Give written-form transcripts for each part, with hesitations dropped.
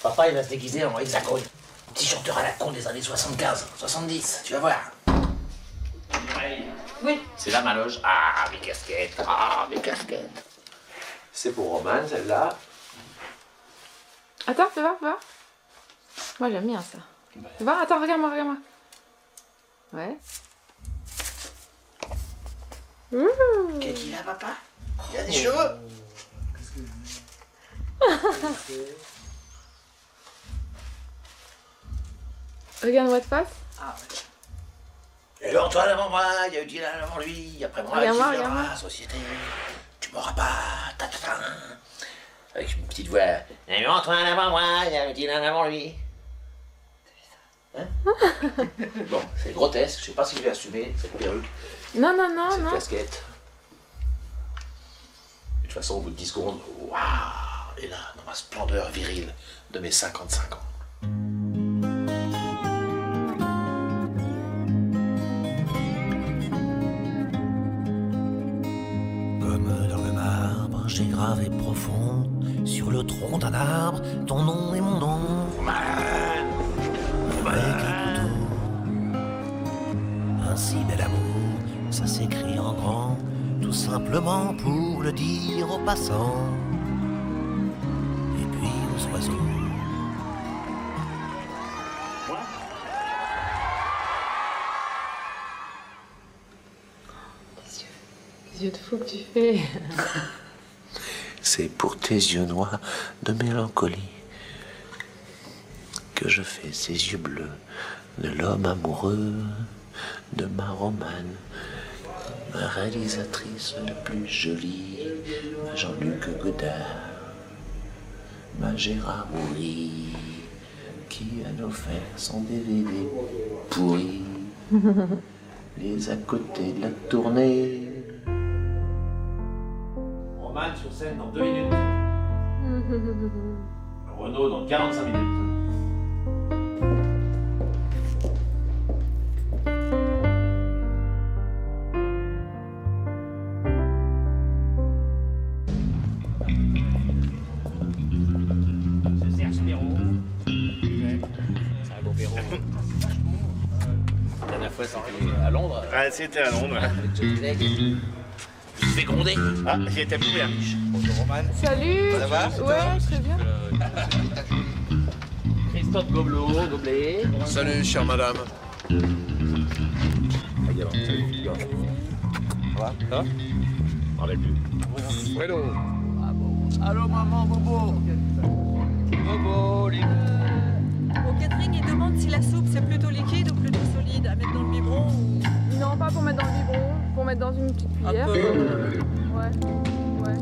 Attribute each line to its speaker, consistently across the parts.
Speaker 1: Papa, il va se déguiser en hexagone. Petit chanteur à la con des années 75, 70, tu vas voir.
Speaker 2: Oui.
Speaker 1: C'est là ma loge. Ah, mes casquettes. Ah, mes casquettes. C'est pour Roman, celle-là.
Speaker 2: Attends, fais voir, fais voir. Moi, j'aime bien ça. Fais voir, attends, regarde-moi, regarde-moi. Ouais. Ouh.
Speaker 1: Qu'est-ce qu'il a, papa? Il a des cheveux.
Speaker 2: Regarde-moi de face.
Speaker 1: Ah, ouais. Et Antoine avant moi, il y a eu Dylan avant lui, après moi,
Speaker 2: Regarde-moi,
Speaker 1: qui viendra,
Speaker 2: regarde-moi.
Speaker 1: société, tu m'auras pas, ta. Avec une petite voix, il y a eu Antoine avant moi, il y a eu Dylan avant lui. Hein? Bon, c'est grotesque, je sais pas si je vais assumer cette perruque,
Speaker 2: Non, non, non,
Speaker 1: cette
Speaker 2: non.
Speaker 1: casquette. De toute façon, au bout de 10 secondes, waouh, et là, dans ma splendeur virile de mes 55 ans.
Speaker 3: Comme dans le marbre, j'ai gravé profond sur le tronc d'un arbre ton nom et mon nom. Avec un couteau, un si bel amour, ça s'écrit en grand, tout simplement pour le dire aux passants. Et puis aux oiseaux.
Speaker 2: Les yeux de fou que tu fais.
Speaker 3: C'est pour tes yeux noirs de mélancolie que je fais ces yeux bleus de l'homme amoureux de ma Romane, ma réalisatrice la plus jolie, ma Jean-Luc Godard, ma Gérard Houry, qui a offert son DVD pourri, les à côté de la tournée.
Speaker 1: Roman sur scène dans 2 minutes. Renaud dans 45 minutes. C'est Serge Perrault. C'est un beau Perrault. La dernière fois c'était à Londres.
Speaker 4: Ah, c'était à Londres.
Speaker 1: Avec Johnny Legg. Je vais gronder.
Speaker 4: Ah, j'y étais plus riche.
Speaker 1: Bonjour Roman.
Speaker 2: Salut.
Speaker 4: Ça va?
Speaker 2: Ouais, très bien.
Speaker 1: Christophe Gobelet.
Speaker 4: Salut, chère madame.
Speaker 1: Ça va? Ça va? Je m'en rappelle plus.
Speaker 4: Hello.
Speaker 1: Ah bon. Allô maman, Bobo. Bobo, les...
Speaker 5: Au catering, il demande si la soupe c'est plutôt liquide ou plutôt solide, à mettre dans le biberon ou...
Speaker 2: Non, pas pour mettre dans le biberon, pour mettre dans une petite cuillère. Ouais, ouais.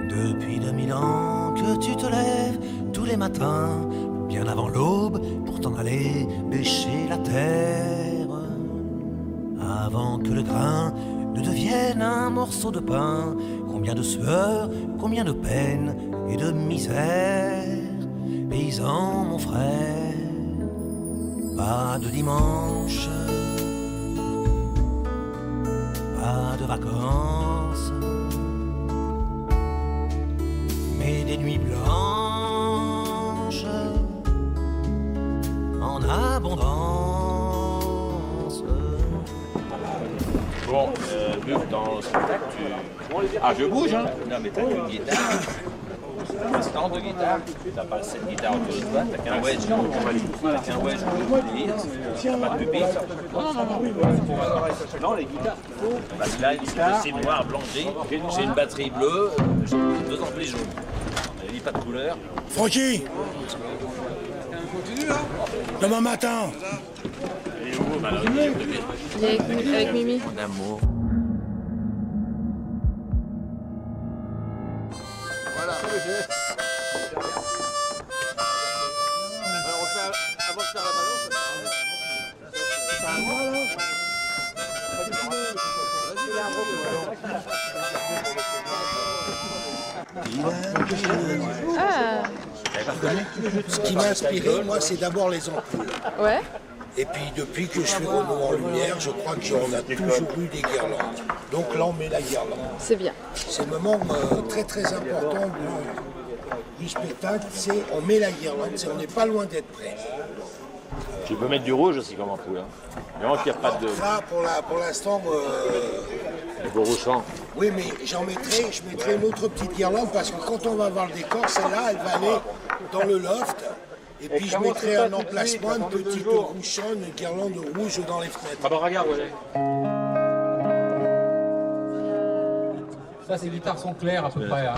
Speaker 3: Depuis 2000 ans que tu te lèves tous les matins, bien avant l'aube, pour t'en aller bêcher la terre. Avant que le grain ne devienne un morceau de pain, combien de sueur, combien de peine et de misère. Paysan, mon frère, pas de dimanche, pas de vacances, mais des nuits blanches en abondance.
Speaker 6: Bon, vu que dans le spectacle, tu... Ah, je bouge, hein? Non, mais t'as une guitare, un stand de guitare, t'as pas cette guitare autour de toi, t'as qu'un wedge, t'as qu'un wedge, t'as pas de pupitre. Non, les guitares, parce que là, c'est noir, blanc, gris, j'ai une batterie bleue, j'ai 2 amplis jaunes. On n'a pas de couleur.
Speaker 7: Francky, demain matin.
Speaker 6: Elle est où, Mallory?
Speaker 2: Il est avec Mimi.
Speaker 3: Mon amour.
Speaker 4: Voilà. Alors on fait avant de faire la balance.
Speaker 2: Ah,
Speaker 7: Ce qui m'a inspiré, moi, c'est d'abord les ampoules.
Speaker 2: ouais.
Speaker 7: Et puis, depuis que je fais Renaud en lumière, je crois qu'on a toujours eu des guirlandes. Donc là, on met la guirlande.
Speaker 2: C'est bien.
Speaker 7: C'est un moment très très important du spectacle, c'est on met la guirlande, on n'est pas loin d'être prêt.
Speaker 6: Tu peux mettre du rouge aussi comme ampoule. Hein. Vraiment qu'il n'y a pas de...
Speaker 7: Là, pour l'instant,
Speaker 6: de beau rouchant.
Speaker 7: oui, mais je mettrai une autre petite guirlande parce que quand on va voir le décor, celle-là, elle va aller dans le loft. Et puis je mettrai un emplacement, une petite rouchon, une guirlande rouge dans les fenêtres.
Speaker 6: Ah bah regarde, ouais.
Speaker 8: Ça, ces guitares sont claires à peu près. Hein.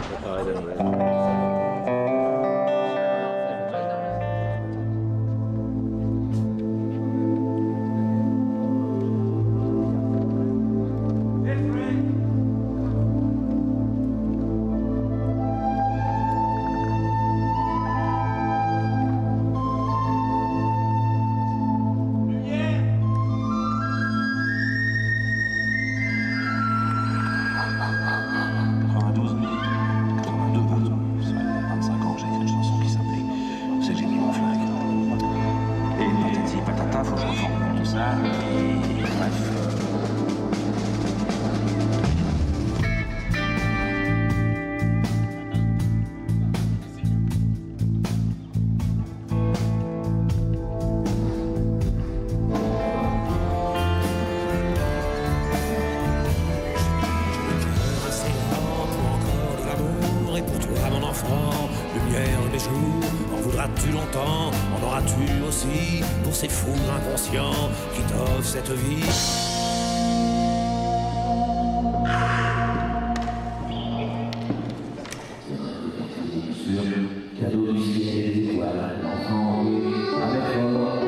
Speaker 3: En voudras-tu longtemps, en auras-tu aussi pour ces fous inconscients qui t'offrent cette vie?
Speaker 9: Cadeau du ciel et des étoiles, l'enfant avec fort,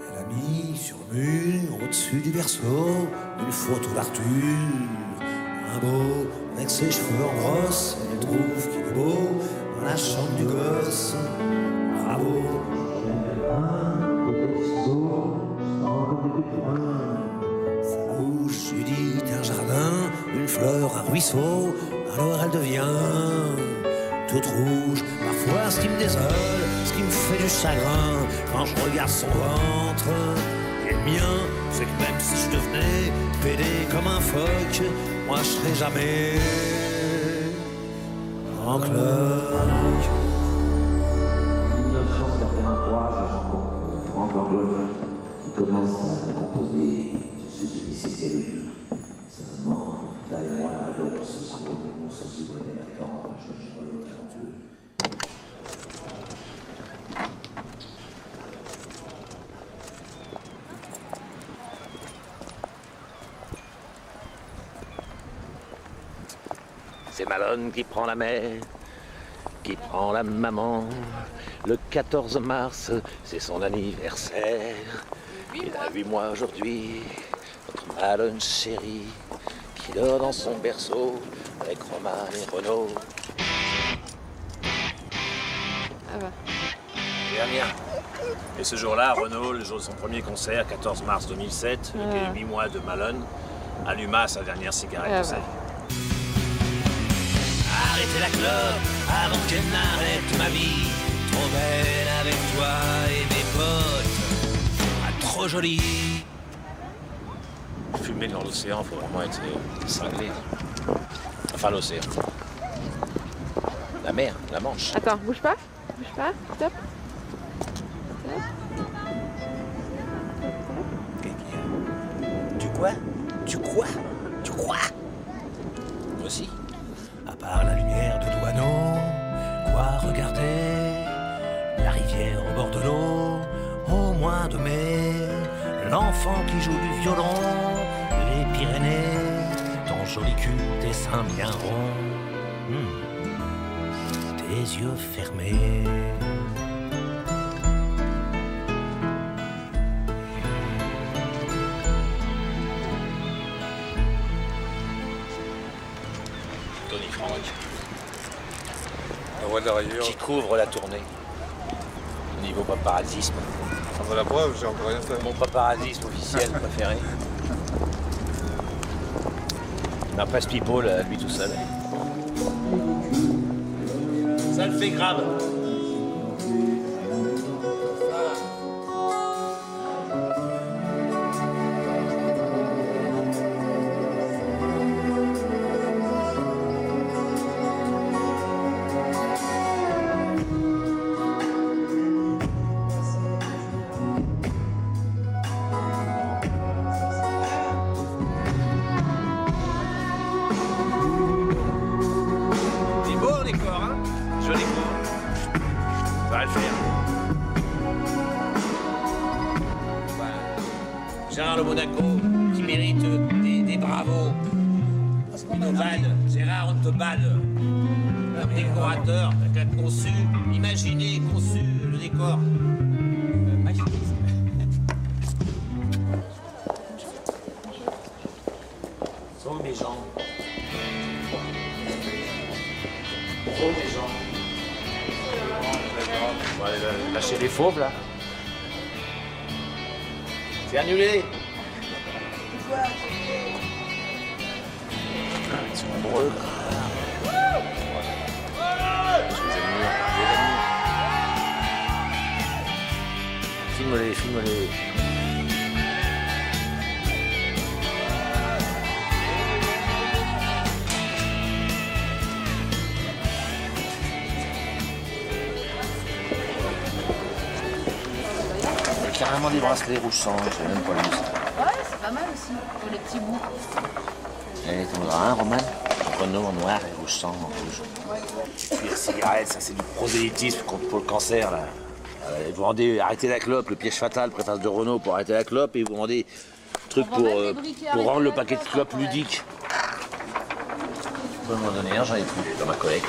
Speaker 3: Elle a mis sur le mur, au-dessus du berceau, une photo d'Arthur, un beau, avec ses cheveux en brosse. Elle trouve qu'il est beau dans la chambre du gosse. Bravo. Sa bouche lui dit un jardin, une fleur, un ruisseau. Alors elle devient toute rouge. Parfois ce qui me désole, ce qui me fait du chagrin, quand je regarde son ventre et le mien, c'est que même si je devenais pédé comme un phoque, moi je serais jamais en cloque.
Speaker 9: 1983, je rencontre Franck Anglone qui commence à composer ce sujet cellules. Seulement, là et moi, on se souvenait maintenant, je suis pas le talentueux.
Speaker 1: C'est Malone qui prend la mère, qui prend la maman. Le 14 mars, c'est son anniversaire. Il a 8 mois aujourd'hui, notre Malone chérie, qui dort dans son berceau avec Romain et Renaud.
Speaker 2: Ah bah.
Speaker 6: Dernière. Et ce jour-là, Renaud, le jour de son premier concert, 14 mars 2007, avec les 8 mois de Malone, alluma sa dernière cigarette de sa vie.
Speaker 3: Arrêtez la clope avant qu'elle n'arrête ma vie. Trop belle avec toi et mes potes. Ah, trop jolie.
Speaker 6: Fumer dans l'océan, faut vraiment être cinglé. Enfin, l'océan. La mer, la Manche.
Speaker 2: Attends, bouge pas. Bouge pas. Stop.
Speaker 3: Tu quoi? Tu quoi? Tu crois?
Speaker 6: Moi aussi.
Speaker 3: À part la lumière de Douaneau, quoi regarder? La rivière au bord de l'eau, au mois de mai. L'enfant qui joue du violon, les Pyrénées. Ton joli cul, tes seins bien ronds, tes yeux fermés.
Speaker 6: Tony Franck.
Speaker 4: La voix de la rayure.
Speaker 6: Qui couvre la tournée. Niveau paparazzisme.
Speaker 4: Enfin, la preuve, j'ai encore rien fait.
Speaker 6: Mon paparazzisme officiel préféré. La presse people, lui tout seul. Ça le fait grave.
Speaker 1: Gérard Le Monaco, qui mérite des bravos. Une ovale, Gérard, on te bade. Un décorateur, qui a conçu, imaginé, conçu le décor. Sauve mes gens. Sauve mes gens. On va aller lâcher les fauves là. C'est annulé. Ils sont nombreux. Filme-les, filme-les. Il y a carrément des bracelets rouge sang, je sais même pas lu ça.
Speaker 2: Ouais, c'est pas mal aussi, pour les petits bouts.
Speaker 1: Allez, t'en voudras un, Roman? Renault en noir et rouge sang en rouge. Et puis la cigarette, ça c'est du prosélytisme pour le cancer, là. Vous vendez arrêtez la clope, le piège fatal, préface de Renault pour arrêter la clope, et vous vendez truc pour rendre le paquet de clopes ludique. Je peux m'en donner un, j'en ai plus dans ma collecte.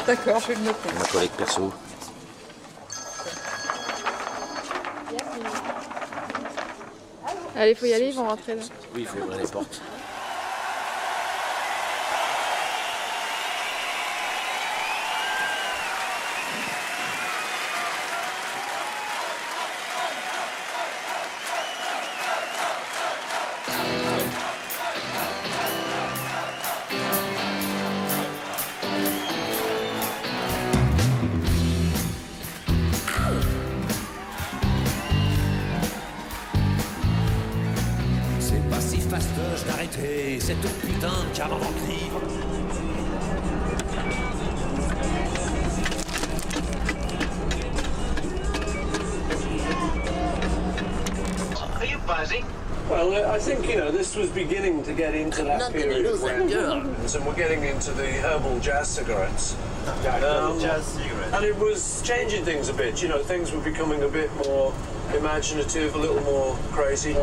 Speaker 2: D'accord, je vais le noter.
Speaker 1: Dans ma collecte perso.
Speaker 2: Allez, faut y aller, ils vont rentrer là.
Speaker 1: Oui, il faut ouvrir les portes.
Speaker 3: C'est pas si fastoche d'arrêter cette putain de cave inventive.
Speaker 1: Are you buzzing?
Speaker 10: Well, I think, this was beginning to get into that period of rare and we're getting into the herbal jazz cigarettes. And it was changing things a bit, things were becoming a bit more imaginative, a little more crazy.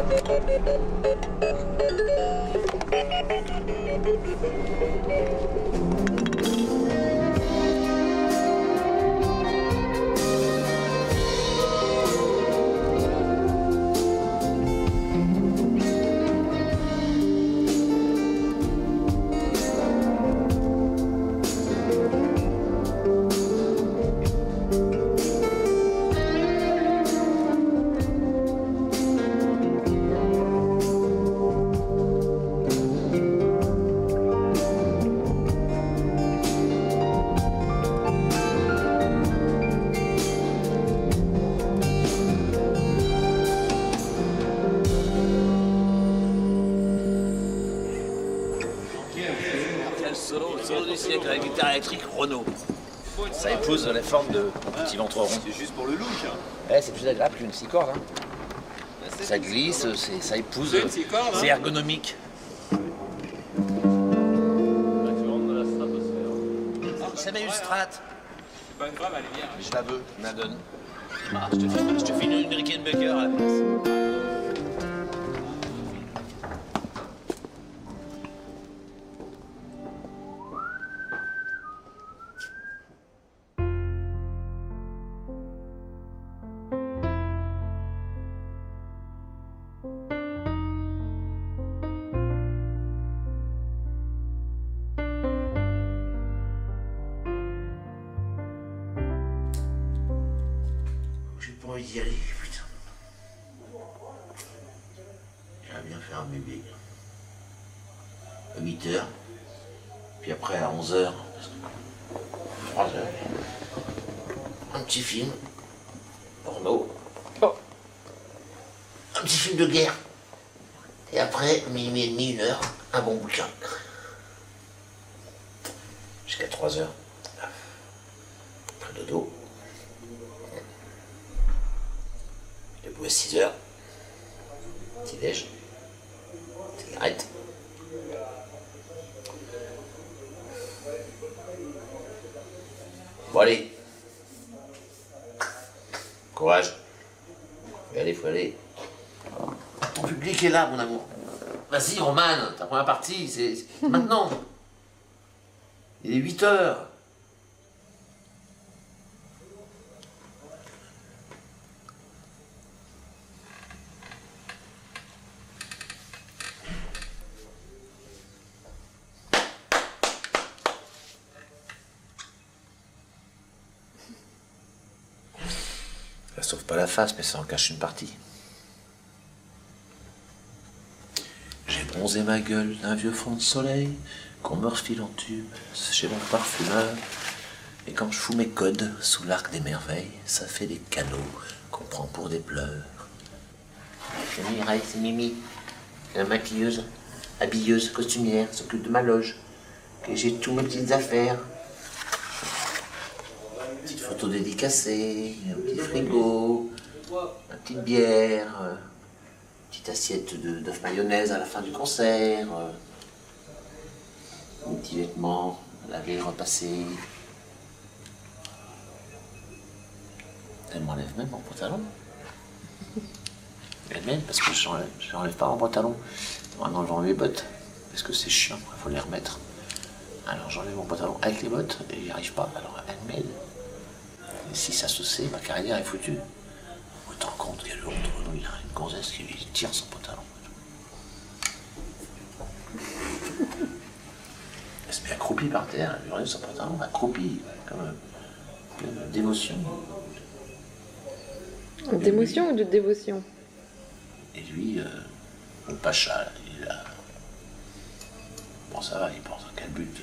Speaker 1: Solo du siècle, la guitare électrique Renault. Ça épouse la forme de petit ventre rond.
Speaker 6: C'est juste pour le look.
Speaker 1: Ouais, c'est plus agréable qu'une 6 cordes. Ça glisse, ça épouse. C'est ergonomique. Ça met une strat.
Speaker 6: C'est pas grave, elle est bien.
Speaker 1: Je la veux, je me la donne. Ah, je te fais une Rickenbacker à la place. J'ai pas envie d'y aller, putain. J'aimerais bien faire un bébé. À 8h. Puis après à 11h. 3h. Un petit film. Porno. Oh. Un petit film de guerre. Et après, minuit et demi, 1h, un bon bouquin. Jusqu'à 3h. Après dodo. Debout à 6h. Petit déj. Cigarette. Bon allez. Courage. Faut y aller, faut y aller. Ton public est là, mon amour. Vas-y, Roman, ta première partie, c'est maintenant. Il est 8h. Ça sauve pas la face, mais ça en cache une partie. J'ai bronzé ma gueule d'un vieux fond de soleil qu'on me refile en tube chez mon parfumeur. Et quand je fous mes codes sous l'arc des merveilles, ça fait des canaux qu'on prend pour des pleurs. C'est Mireille, c'est Mimi, la maquilleuse, habilleuse, costumière, s'occupe de ma loge. Et j'ai tous mes petites affaires. Une petite photo dédicacée, un petit frigo, une petite bière, une petite assiette d'œuf mayonnaise à la fin du concert, mes petits vêtements lavés, repassés. Elle m'enlève même mon pantalon. Elle m'aide parce que je n'enlève pas mon pantalon. Maintenant j'enlève mes bottes parce que c'est chiant, il faut les remettre. Alors j'enlève mon pantalon avec les bottes et j'y arrive pas, alors elle m'aide. Et si ça se sait, ma carrière est foutue. On te rend compte qu'il y a le honte, il y a une gonzesse qui lui tire son pantalon. Elle se met accroupie par terre, elle lui enlève son pantalon, accroupie, comme une dévotion.
Speaker 2: D'émotion ou de dévotion?
Speaker 1: Et lui, le pacha, il a... Bon, ça va, il pense à quel but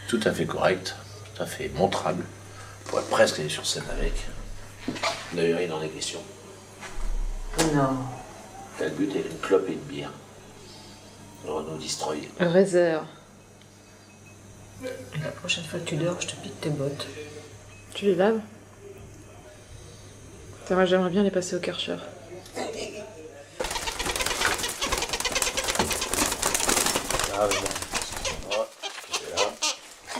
Speaker 1: tout à fait correct, tout à fait montrable. Il pourrait presque aller sur scène avec. D'ailleurs, il en est question.
Speaker 2: Non.
Speaker 1: Quel but avec une clope et une bière. Le Renault Destroy.
Speaker 2: Razer.
Speaker 5: La prochaine fois que tu dors, je te pique tes bottes.
Speaker 2: Tu les laves? Ça va, j'aimerais bien les passer au Karcher.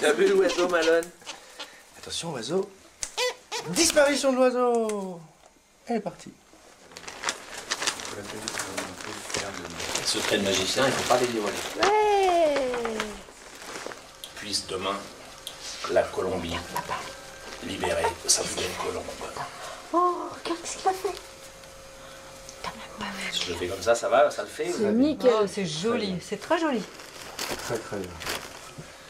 Speaker 11: T'as vu l'oiseau, Malone? Attention, oiseau. Disparition de l'oiseau. Elle est partie.
Speaker 1: Les secrets de magicien, il ne faut pas les dévoiler.
Speaker 2: Ouais.
Speaker 1: Puisse demain, la Colombie, libérer sa vilaine colombe.
Speaker 2: Oh, regarde ce qu'il a fait.
Speaker 1: Si je le fais comme ça va, ça le fait?
Speaker 2: C'est nickel.
Speaker 5: Oh, c'est joli, c'est très joli.
Speaker 11: Très très bien.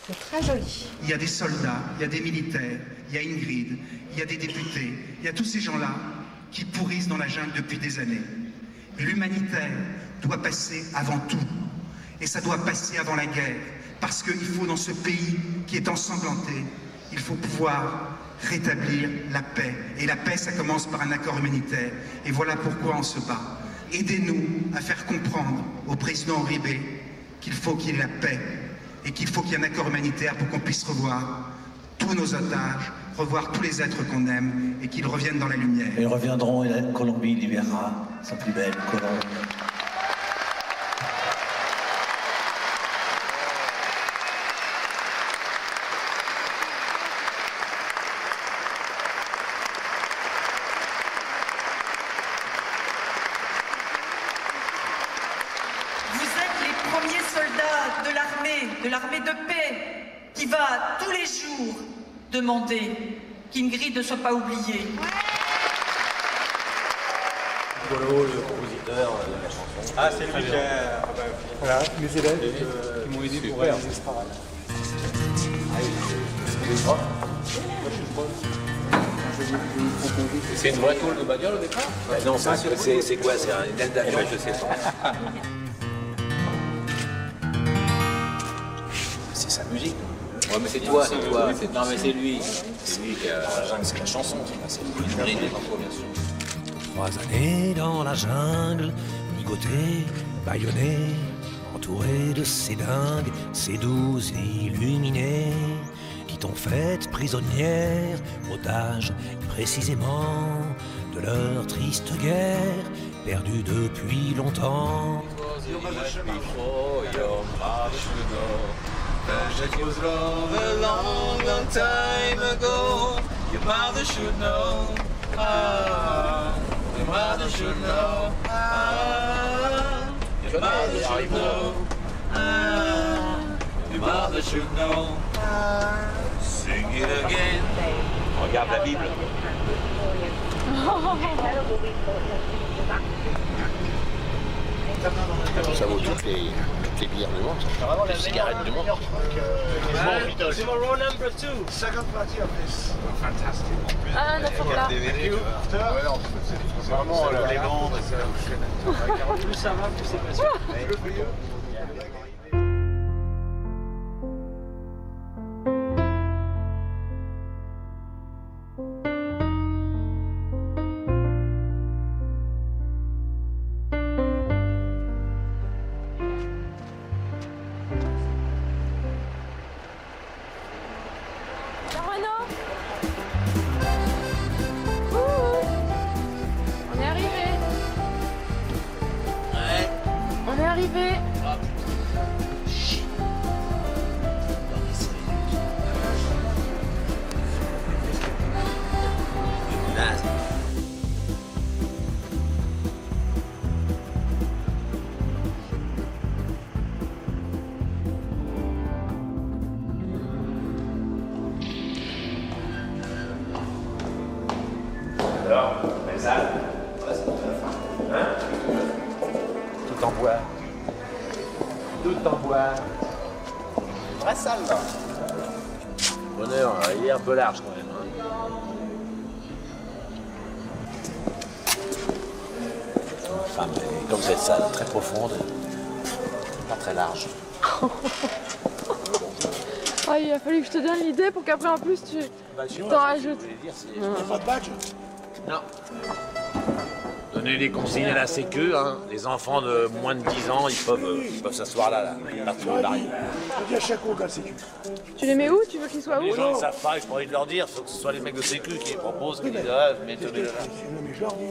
Speaker 5: C'est très joli.
Speaker 12: Il y a des soldats, il y a des militaires, il y a Ingrid, il y a des députés, il y a tous ces gens-là qui pourrissent dans la jungle depuis des années. L'humanitaire doit passer avant tout. Et ça doit passer avant la guerre. Parce qu'il faut, dans ce pays qui est ensanglanté, il faut pouvoir rétablir la paix. Et la paix, ça commence par un accord humanitaire. Et voilà pourquoi on se bat. Aidez-nous à faire comprendre au président Uribe qu'il faut qu'il y ait la paix et qu'il faut qu'il y ait un accord humanitaire pour qu'on puisse revoir tous nos otages, revoir tous les êtres qu'on aime et qu'ils reviennent dans la lumière.
Speaker 3: Ils reviendront et la Colombie libérera sa plus belle colombe.
Speaker 13: De l'armée de paix, qui va tous les jours demander qu'Ingrid ne soit pas oubliée.
Speaker 6: Polo, le compositeur de la chanson.
Speaker 11: Ah, c'est lui qui a... Voilà, mes élèves qui m'ont aidé pour réaliser ce travail.
Speaker 6: C'est une vraie tôle de bagnole au départ?
Speaker 1: Non, c'est quoi? C'est un aile d'avion?
Speaker 6: Je sais pas.
Speaker 1: C'est sa musique.
Speaker 6: Ouais, mais c'est toi, c'est toi.
Speaker 1: Non, mais c'est lui. C'est lui qui a... C'est la chanson. C'est lui qui bien sûr.
Speaker 3: 3 années dans la jungle, ligoté, bâillonné, entouré de ces dingues, ces doux illuminés, qui t'ont fait prisonnière, otage précisément de leur triste guerre, perdue depuis longtemps.
Speaker 14: That was love a long, long time ago. Your mother should know. Ah, your mother should know. Ah.
Speaker 6: should know. Your mother should know. Sing it again. Regarde la Bible.
Speaker 1: Ça vaut toutes les bières du monde, les cigarettes du monde.
Speaker 10: Tomorrow number 2. Second party of this. Fantastic.
Speaker 2: Ah, d'accord, là.
Speaker 10: C'est vraiment les bandes. Plus ça va, plus c'est facile.
Speaker 2: On est arrivé. On est arrivé.
Speaker 6: Alors, belle salle. Hein? Tout en bois. Tout en bois. Vraie salle, là. Bonheur, il est un peu large quand même. Hein. Enfin, mais comme cette salle très profonde, pas très large.
Speaker 2: Ah, il a fallu que je te donne l'idée pour qu'après en plus tu t'en rajoutes.
Speaker 1: Il n'y a pas de badge?
Speaker 6: Non. Donnez les consignes à la sécu, hein. Les enfants de moins de 10 ans, ils peuvent s'asseoir là, partout au baril.
Speaker 7: Je dis à chaque fois, sécu.
Speaker 2: Tu les mets où? Tu veux qu'ils soient où?
Speaker 6: Les gens ne savent pas, j'ai pas envie de leur dire, il faut que ce soit les mecs de sécu qui les proposent, qui disent ah, mettez-les là.
Speaker 7: Mais je leur dis.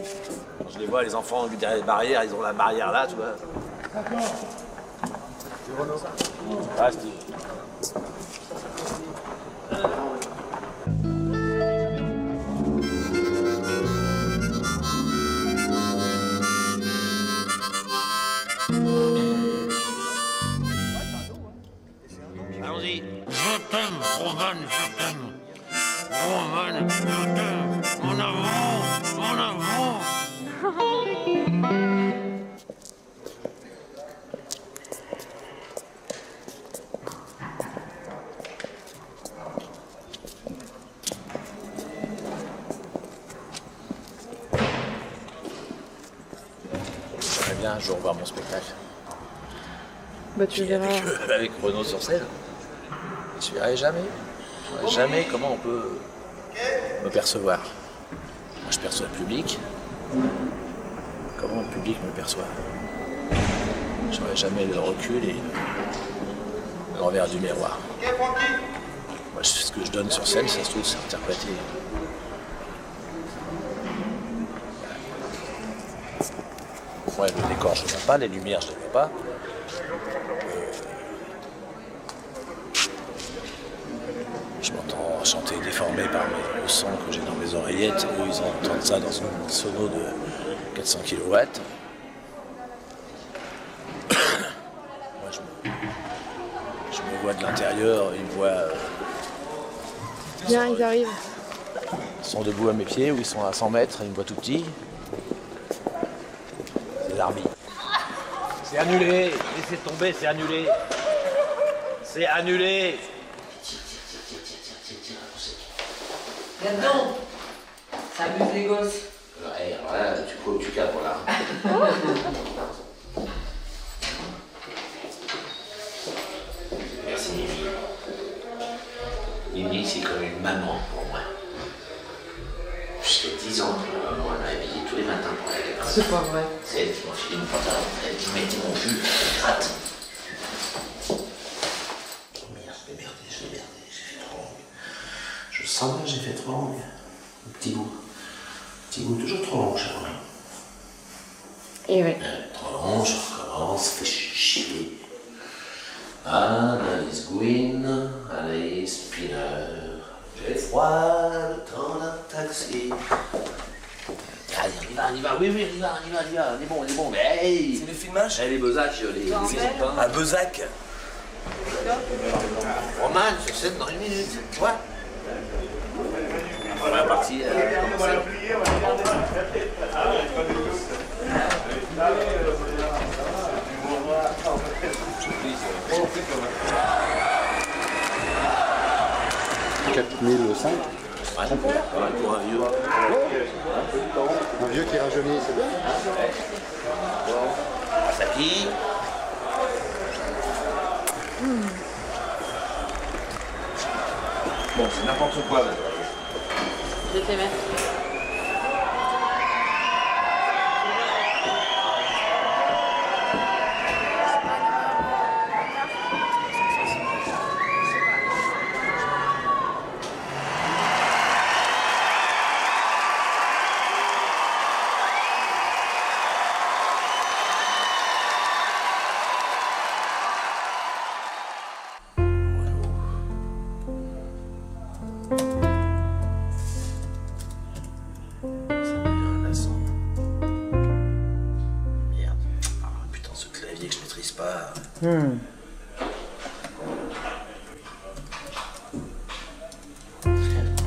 Speaker 6: Quand je les vois, les enfants derrière les barrières, ils ont la barrière là, tu vois.
Speaker 7: D'accord.
Speaker 6: Ah, Steve. Allons-y.
Speaker 3: Je t'aime, Roman, je t'aime. Roman, je t'aime. Mon amour, mon amour.
Speaker 6: J'aimerais bien un jour voir mon spectacle.
Speaker 2: Bah tu verras.
Speaker 6: Avec Renaud sur scène. Je verrai jamais. Je verrai jamais comment on peut me percevoir. Moi, je perçois le public. Comment le public me perçoit. Je n'aurai jamais le recul et le revers du miroir. Moi, ce que je donne sur scène, ça se trouve, c'est interprété. Ouais, le décor, je ne le vois pas, les lumières, je ne les vois pas. Je m'entends chanter déformé par le son que j'ai dans mes oreillettes. Eux, ils entendent ça dans un sono de 400 kW. Moi, je me vois de l'intérieur, ils me voient.
Speaker 2: Bien, ils arrivent.
Speaker 6: Ils sont debout à mes pieds ou ils sont à 100 mètres, ils me voient tout petit. C'est l'armée. C'est annulé, laissez tomber, c'est annulé. C'est annulé.
Speaker 15: Là-dedans, ça amuse les gosses.
Speaker 1: Ouais, alors là, tu crois que tu capes, là. Merci, Mimi. Mimi, c'est comme une maman pour moi. Jusqu'à 10 ans, moi, elle m'a habillé tous les matins pour aller à l'école.
Speaker 15: C'est pas vrai.
Speaker 1: C'est elle qui m'a filé mon pantalon, elle qui mettait mon pull, elle gratte. J'ai fait trop long. Je sens que j'ai fait trop long. Un petit bout. Petit bout, toujours trop long, chaque fois.
Speaker 2: Et ouais.
Speaker 1: Trop long, je recommence, fais chier. Anaïs Gwyn, Anaïs Spinner. J'ai froid, le temps d'un taxi. Allez, on y va, oui, on y va, on est bon, mais hey!
Speaker 15: C'est le film
Speaker 11: l'image?
Speaker 1: Les Besac, les Byzantins.
Speaker 11: À Bezac.
Speaker 1: Roman, sur scène dans une minute. Ouais. La première partie,
Speaker 16: Ouais, pour un vieux. Un vieux qui rajeunit, c'est bien.
Speaker 1: Ça pique.
Speaker 6: Bon, c'est n'importe quoi là.
Speaker 2: Je vais te les mettre.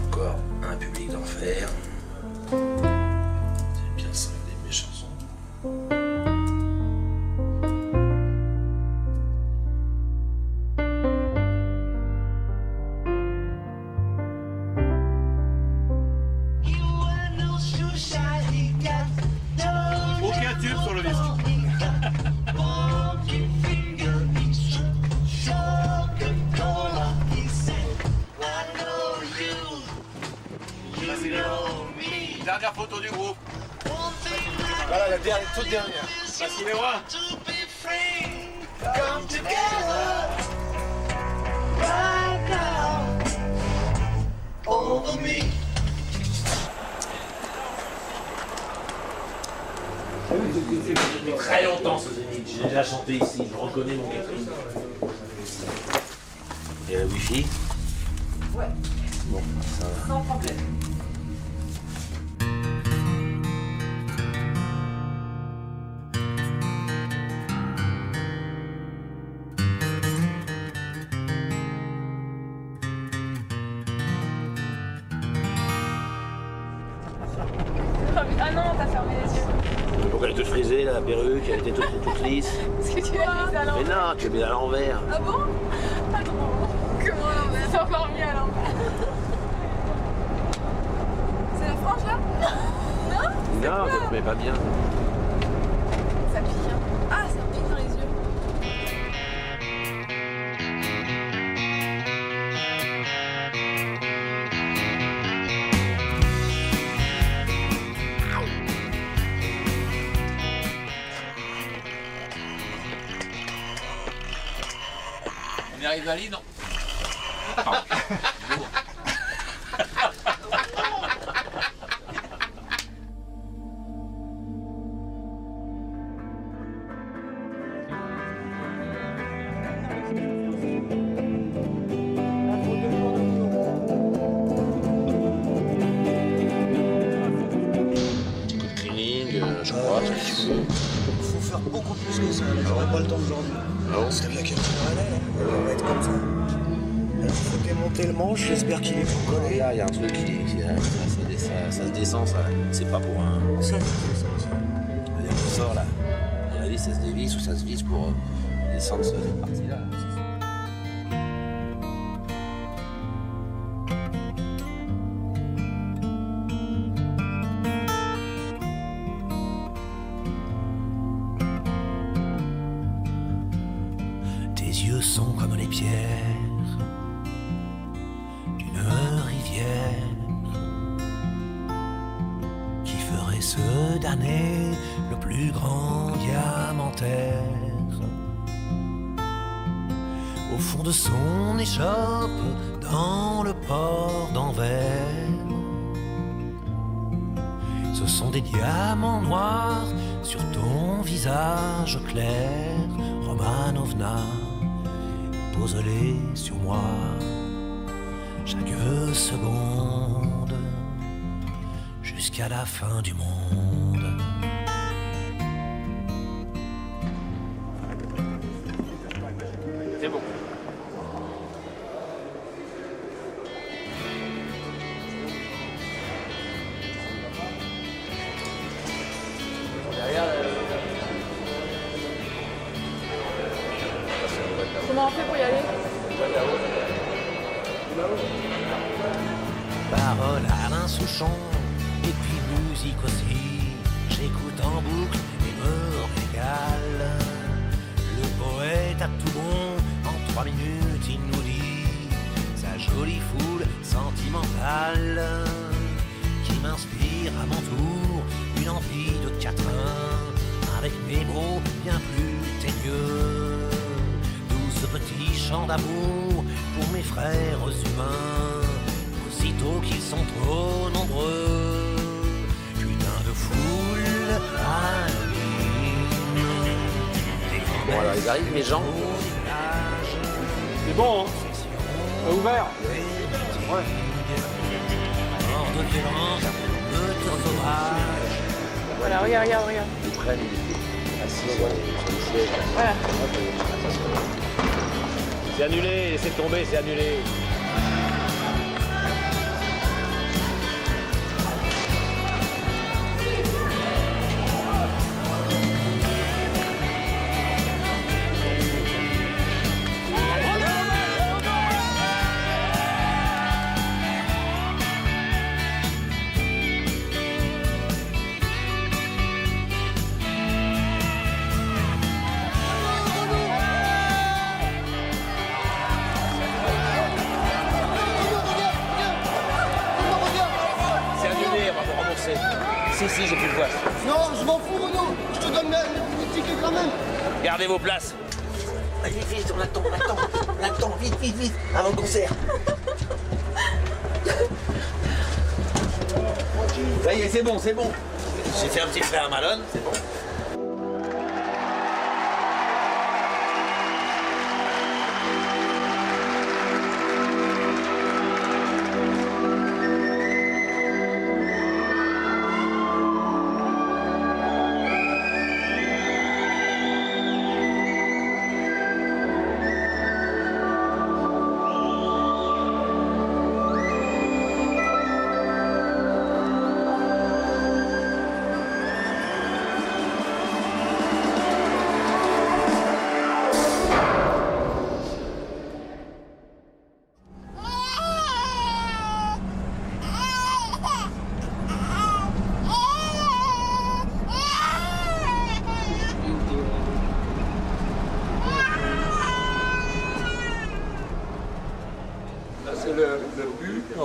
Speaker 1: Encore un public d'enfer. C'est bien cinglé mes chansons.
Speaker 6: Aucun tube sur le disque. Dernière photo du groupe.
Speaker 11: Voilà la dernière, toute dernière.
Speaker 6: Assumez-moi.
Speaker 14: Come together right now over me.
Speaker 1: Depuis très longtemps ce Zénith, j'ai déjà chanté ici, je reconnais mon Catherine. Et la Wi-Fi?
Speaker 2: Ouais.
Speaker 1: Bon, ça va.
Speaker 2: Sans problème.
Speaker 5: Ah non, t'as fermé les yeux.
Speaker 1: Pourquoi elle est toute frisée, la perruque, elle était toute lisse?
Speaker 5: Parce que tu l'as mis à l'envers.
Speaker 1: Mais non, tu l'as mis à l'envers.
Speaker 5: Ah bon? Attends, comment à l'envers? C'est encore mieux à l'envers. C'est la frange là? Non?
Speaker 1: Non, tu te mets pas bien.
Speaker 5: Ça pique. Hein. Ah, ça me pique dans les yeux.
Speaker 6: On est arrivé à Lille, non?
Speaker 1: Je crois, si tu veux.
Speaker 7: Il faut faire beaucoup plus que ça. J'aurais pas le temps aujourd'hui.
Speaker 1: Non.
Speaker 7: Parce que la caméra là, on va être comme ça. Il faut démonter le manche, j'espère qu'il est pour coller.
Speaker 1: Là, il y a un truc ça se descend, ça. C'est pas pour un.
Speaker 7: Ça,
Speaker 1: Le ressort là. À mon avis, ça se dévisse ou ça se visse pour descendre cette partie-là.
Speaker 3: Tes yeux sont comme les pierres d'une rivière qui ferait ce damné le plus grand diamantaire. Au fond de son échoppe, dans le port d'Anvers, ce sont des diamants noirs sur ton visage clair, Romanovna. Pose-les sur moi chaque seconde jusqu'à la fin du monde.
Speaker 4: C'est bon.
Speaker 2: Comment on fait pour y aller?
Speaker 3: Parole Alain Souchon, et puis musique aussi. J'écoute en boucle et me régale. Le poète a tout bon, en 3 minutes il nous dit sa jolie foule sentimentale qui m'inspire à mon tour une envie de quatrain avec mes mots bien plus teigneux. Ce petit chant d'amour pour mes frères humains, aussitôt qu'ils sont trop nombreux, putain de foule anonyme.
Speaker 1: Bon alors ils arrivent mes gens.
Speaker 4: C'est bon, hein? C'est ouvert. Ouais.
Speaker 3: Hors de violence, meurtre sauvage.
Speaker 2: Voilà, regarde.
Speaker 1: Ils prennent assis sur les sièges.
Speaker 2: Voilà.
Speaker 4: C'est annulé, laissez tomber, c'est annulé.
Speaker 1: Si, j'ai plus de place.
Speaker 17: Non, je m'en fous, Renaud. Je te donne le ticket quand même.
Speaker 1: Gardez vos places. Allez, vite, on attend, vite, avant le concert. Ça y est, c'est bon. J'ai fait un petit frère à Malone, c'est bon.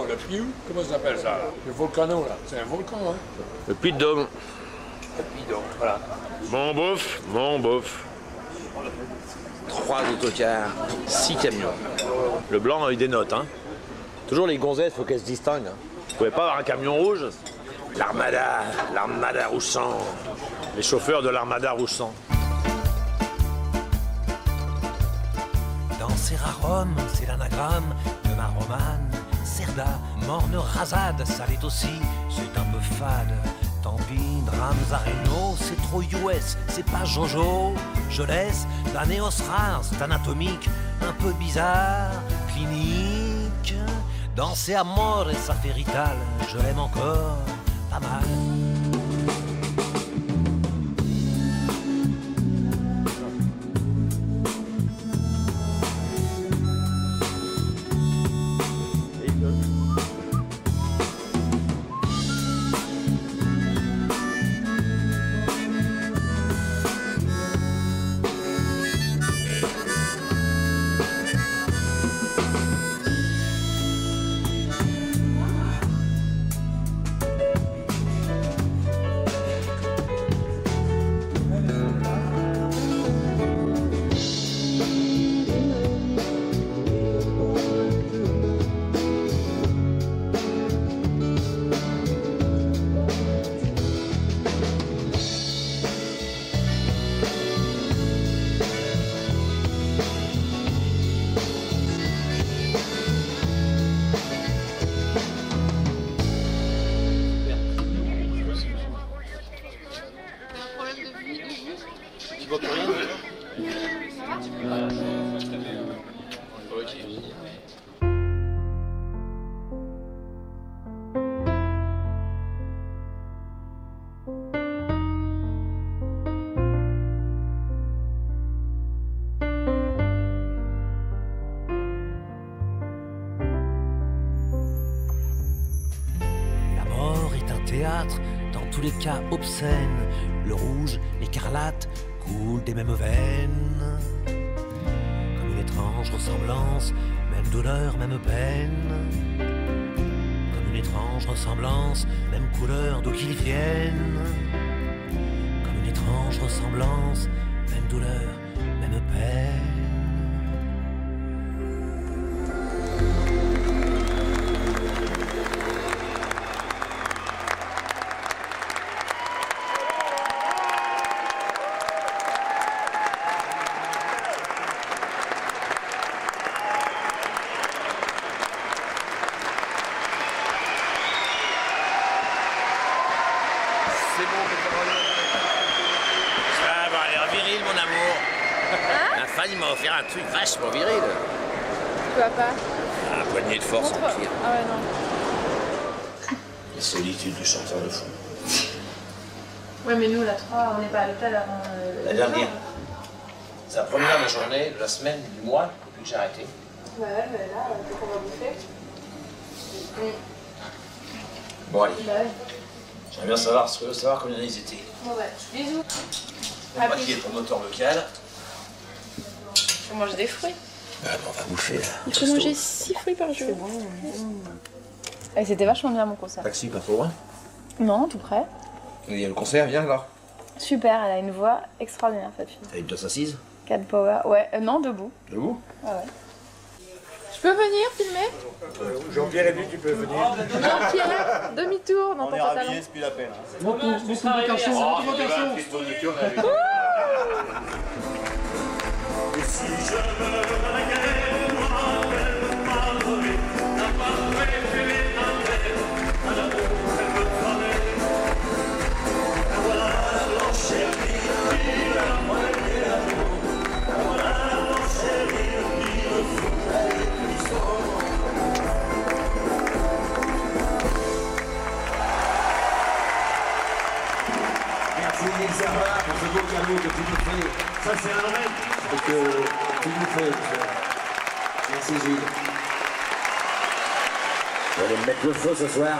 Speaker 18: Le Piu, comment ça s'appelle ça? Le volcano là, c'est un volcan hein?
Speaker 4: Le Puy de Dôme.
Speaker 18: Le Puy de Dôme, voilà.
Speaker 4: Mon bof.
Speaker 1: 3 autocars, 6 camions.
Speaker 4: Le blanc a eu des notes, hein. Toujours les gonzesses, faut qu'elles se distinguent. Hein. Vous pouvez pas avoir un camion rouge? L'armada rouge sang. Les chauffeurs de l'armada rouge sang.
Speaker 3: Danser à Rome, c'est l'anagramme de ma romane. Cerda, morne rasade, ça l'est aussi, c'est un peu fade. Tant pis, drames à Reno, c'est trop US, c'est pas Jojo. Je laisse la néos rare, c'est anatomique, un peu bizarre, clinique. Danser à mort et ça fait rital, je l'aime encore, pas mal.
Speaker 1: Tu vois plus rien?
Speaker 6: Ok.
Speaker 3: La mort est un théâtre, dans tous les cas obscène. Le rouge, l'écarlate coulent des mêmes veines. Comme une étrange ressemblance, même douleur, même peine. Comme une étrange ressemblance, même couleur d'où qu'ils viennent. Comme une étrange ressemblance, même douleur, même peine.
Speaker 6: C'est bon,
Speaker 1: Ça va l'air viril, mon amour. Ma femme m'a offert un truc vachement viril.
Speaker 2: Quoi pas?
Speaker 1: Un poignet de force en
Speaker 2: Montre.
Speaker 1: cuir.
Speaker 2: Ah ouais, non.
Speaker 1: La solitude du chanteur de fou.
Speaker 2: Ouais, mais nous, la 3, on n'est pas à l'hôtel avant.
Speaker 1: La dernière. C'est la première de la journée, de la semaine, du mois, depuis que j'ai arrêté.
Speaker 2: Ouais, mais là, dès qu'on va bouffer.
Speaker 1: Bon, allez.
Speaker 2: Bah ouais.
Speaker 1: J'aimerais bien savoir combien ils étaient.
Speaker 2: Bon, ouais. Bisous.
Speaker 1: On va qui est promoteur local.
Speaker 2: On mange des fruits.
Speaker 1: Ah bon, on va bouffer là.
Speaker 2: Il faut manger 6 fruits par jour. C'est bon. Et c'était vachement bien mon concert.
Speaker 1: Taxi, pas trop loin.
Speaker 2: Non, tout près.
Speaker 1: Il y a le concert, viens alors.
Speaker 2: Super, elle a une voix extraordinaire cette fille.
Speaker 1: T'as une place assise?
Speaker 2: 4 power. Ouais, non, debout.
Speaker 1: Debout?
Speaker 2: Ah ouais. Je peux venir filmer?
Speaker 16: Jean-Pierre et lui, tu peux venir.
Speaker 2: Jean-Pierre, demi-tour dans ton pantalon.
Speaker 16: c'est plus la peine.
Speaker 17: Beaucoup d'attention, beaucoup d'attention.
Speaker 9: Merci Sarah pour ce beau cadeau que tu nous fais. Ça c'est un rêve que tu nous fais. Merci Gilles. Vous allez me mettre le feu ce soir.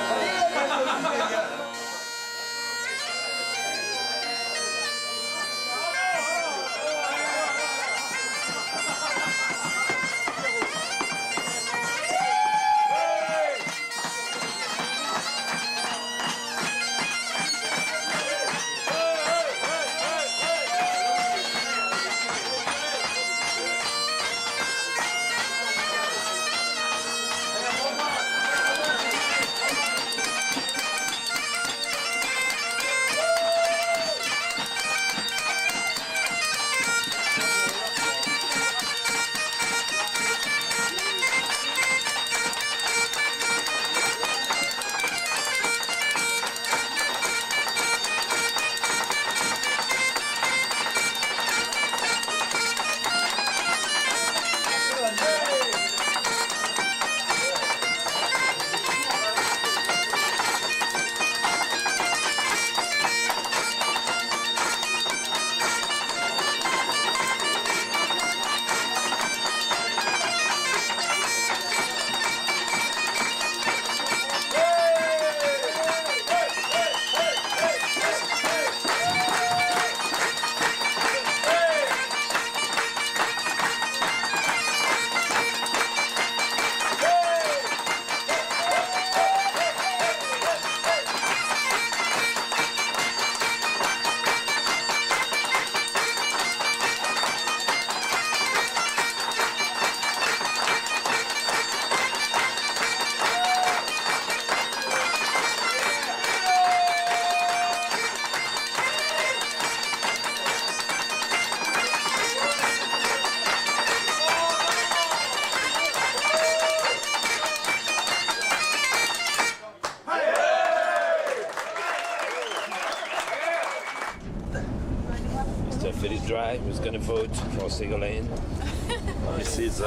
Speaker 17: Allez,
Speaker 6: guy who's going to vote for Ségolène. Mrs.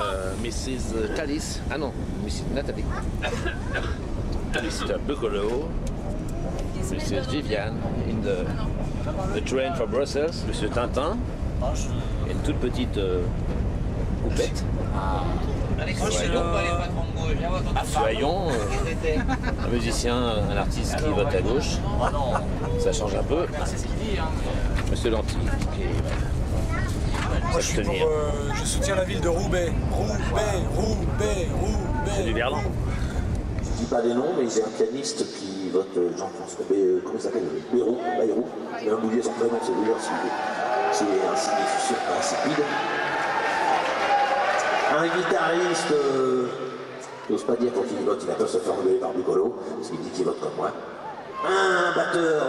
Speaker 6: Thalys. Ah non, Mrs. Nathalie. Mr. Buccolo. Mrs. Viviane in the train for Brussels. Monsieur Tintin. Et une toute petite poupette. Suaillon, un musicien, un artiste qui vote à gauche. Ça change un peu. Monsieur Lanty, qui est
Speaker 18: je soutiens la ville de Roubaix. Roubaix.
Speaker 6: C'est du Berland.
Speaker 9: Je dis pas des noms, mais j'ai un pianiste qui vote Jean-François, comment il s'appelle, Bayrou. Il a oublié son prénom, c'est d'ailleurs s'il est insipide. Un guitariste, j'ose pas dire quand il vote, il a peur de se faire engueuler par Buccolo, parce qu'il dit qu'il vote comme moi. Un batteur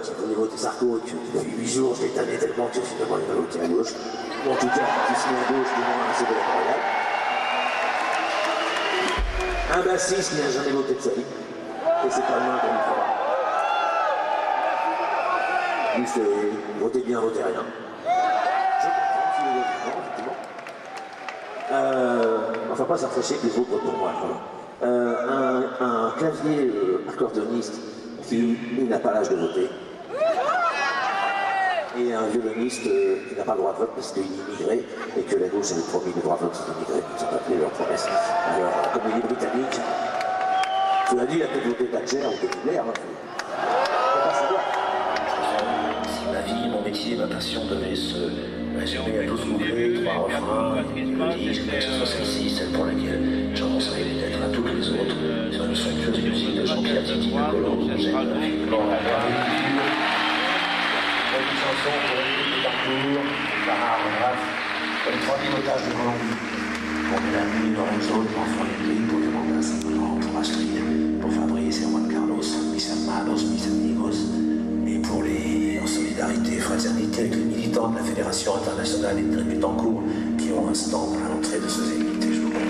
Speaker 9: qui voulait voter Sarko, qui depuis 8 jours, je l'ai tanné tellement que finalement il va voter à gauche. Ou en tout cas, qui se met à gauche, du moins à Ségolène Royal. Un bassiste qui n'a jamais voté de sa vie, et c'est pas loin comme il fera. Juste votez bien, votez rien. Je comprends si vous votez non, effectivement. Enfin pas s'affranchir que les autres pour moi. Un clavier accordéoniste qui n'a pas l'âge de voter. Et un violoniste qui n'a pas le droit de vote parce qu'il est immigré et que la gauche avait promis le droit de vote aux immigrés, qui ont appelé leur promesse. Alors, comme il est britannique, cela dit, il a peut-être voté Thatcher ou Tony Blair. Faut pas savoir. Si ma vie, mon métier, ma passion devaient se résumer à 12 couplets, 3 refrains, une mélodie, que ce soit celle-ci, celle pour laquelle j'annoncerai peut-être à toutes les autres, sur une somptueuse musique de Jean-Pierre Titi Buccolo, que j'aime infiniment la culture. Une chanson pour écouter parcours, par Raph, comme 3000 otages de Colombie. Pour Mélanie, Lorenzo, l'enfant Henry, pour demander simplement pour Astrid, pour Fabrice et Juan Carlos, mis hermanos, mis amigos, et pour les en solidarité et fraternité avec les militants de la Fédération internationale des tribunaux en cours qui ont un stand à l'entrée de ce zénith. Je vous prie.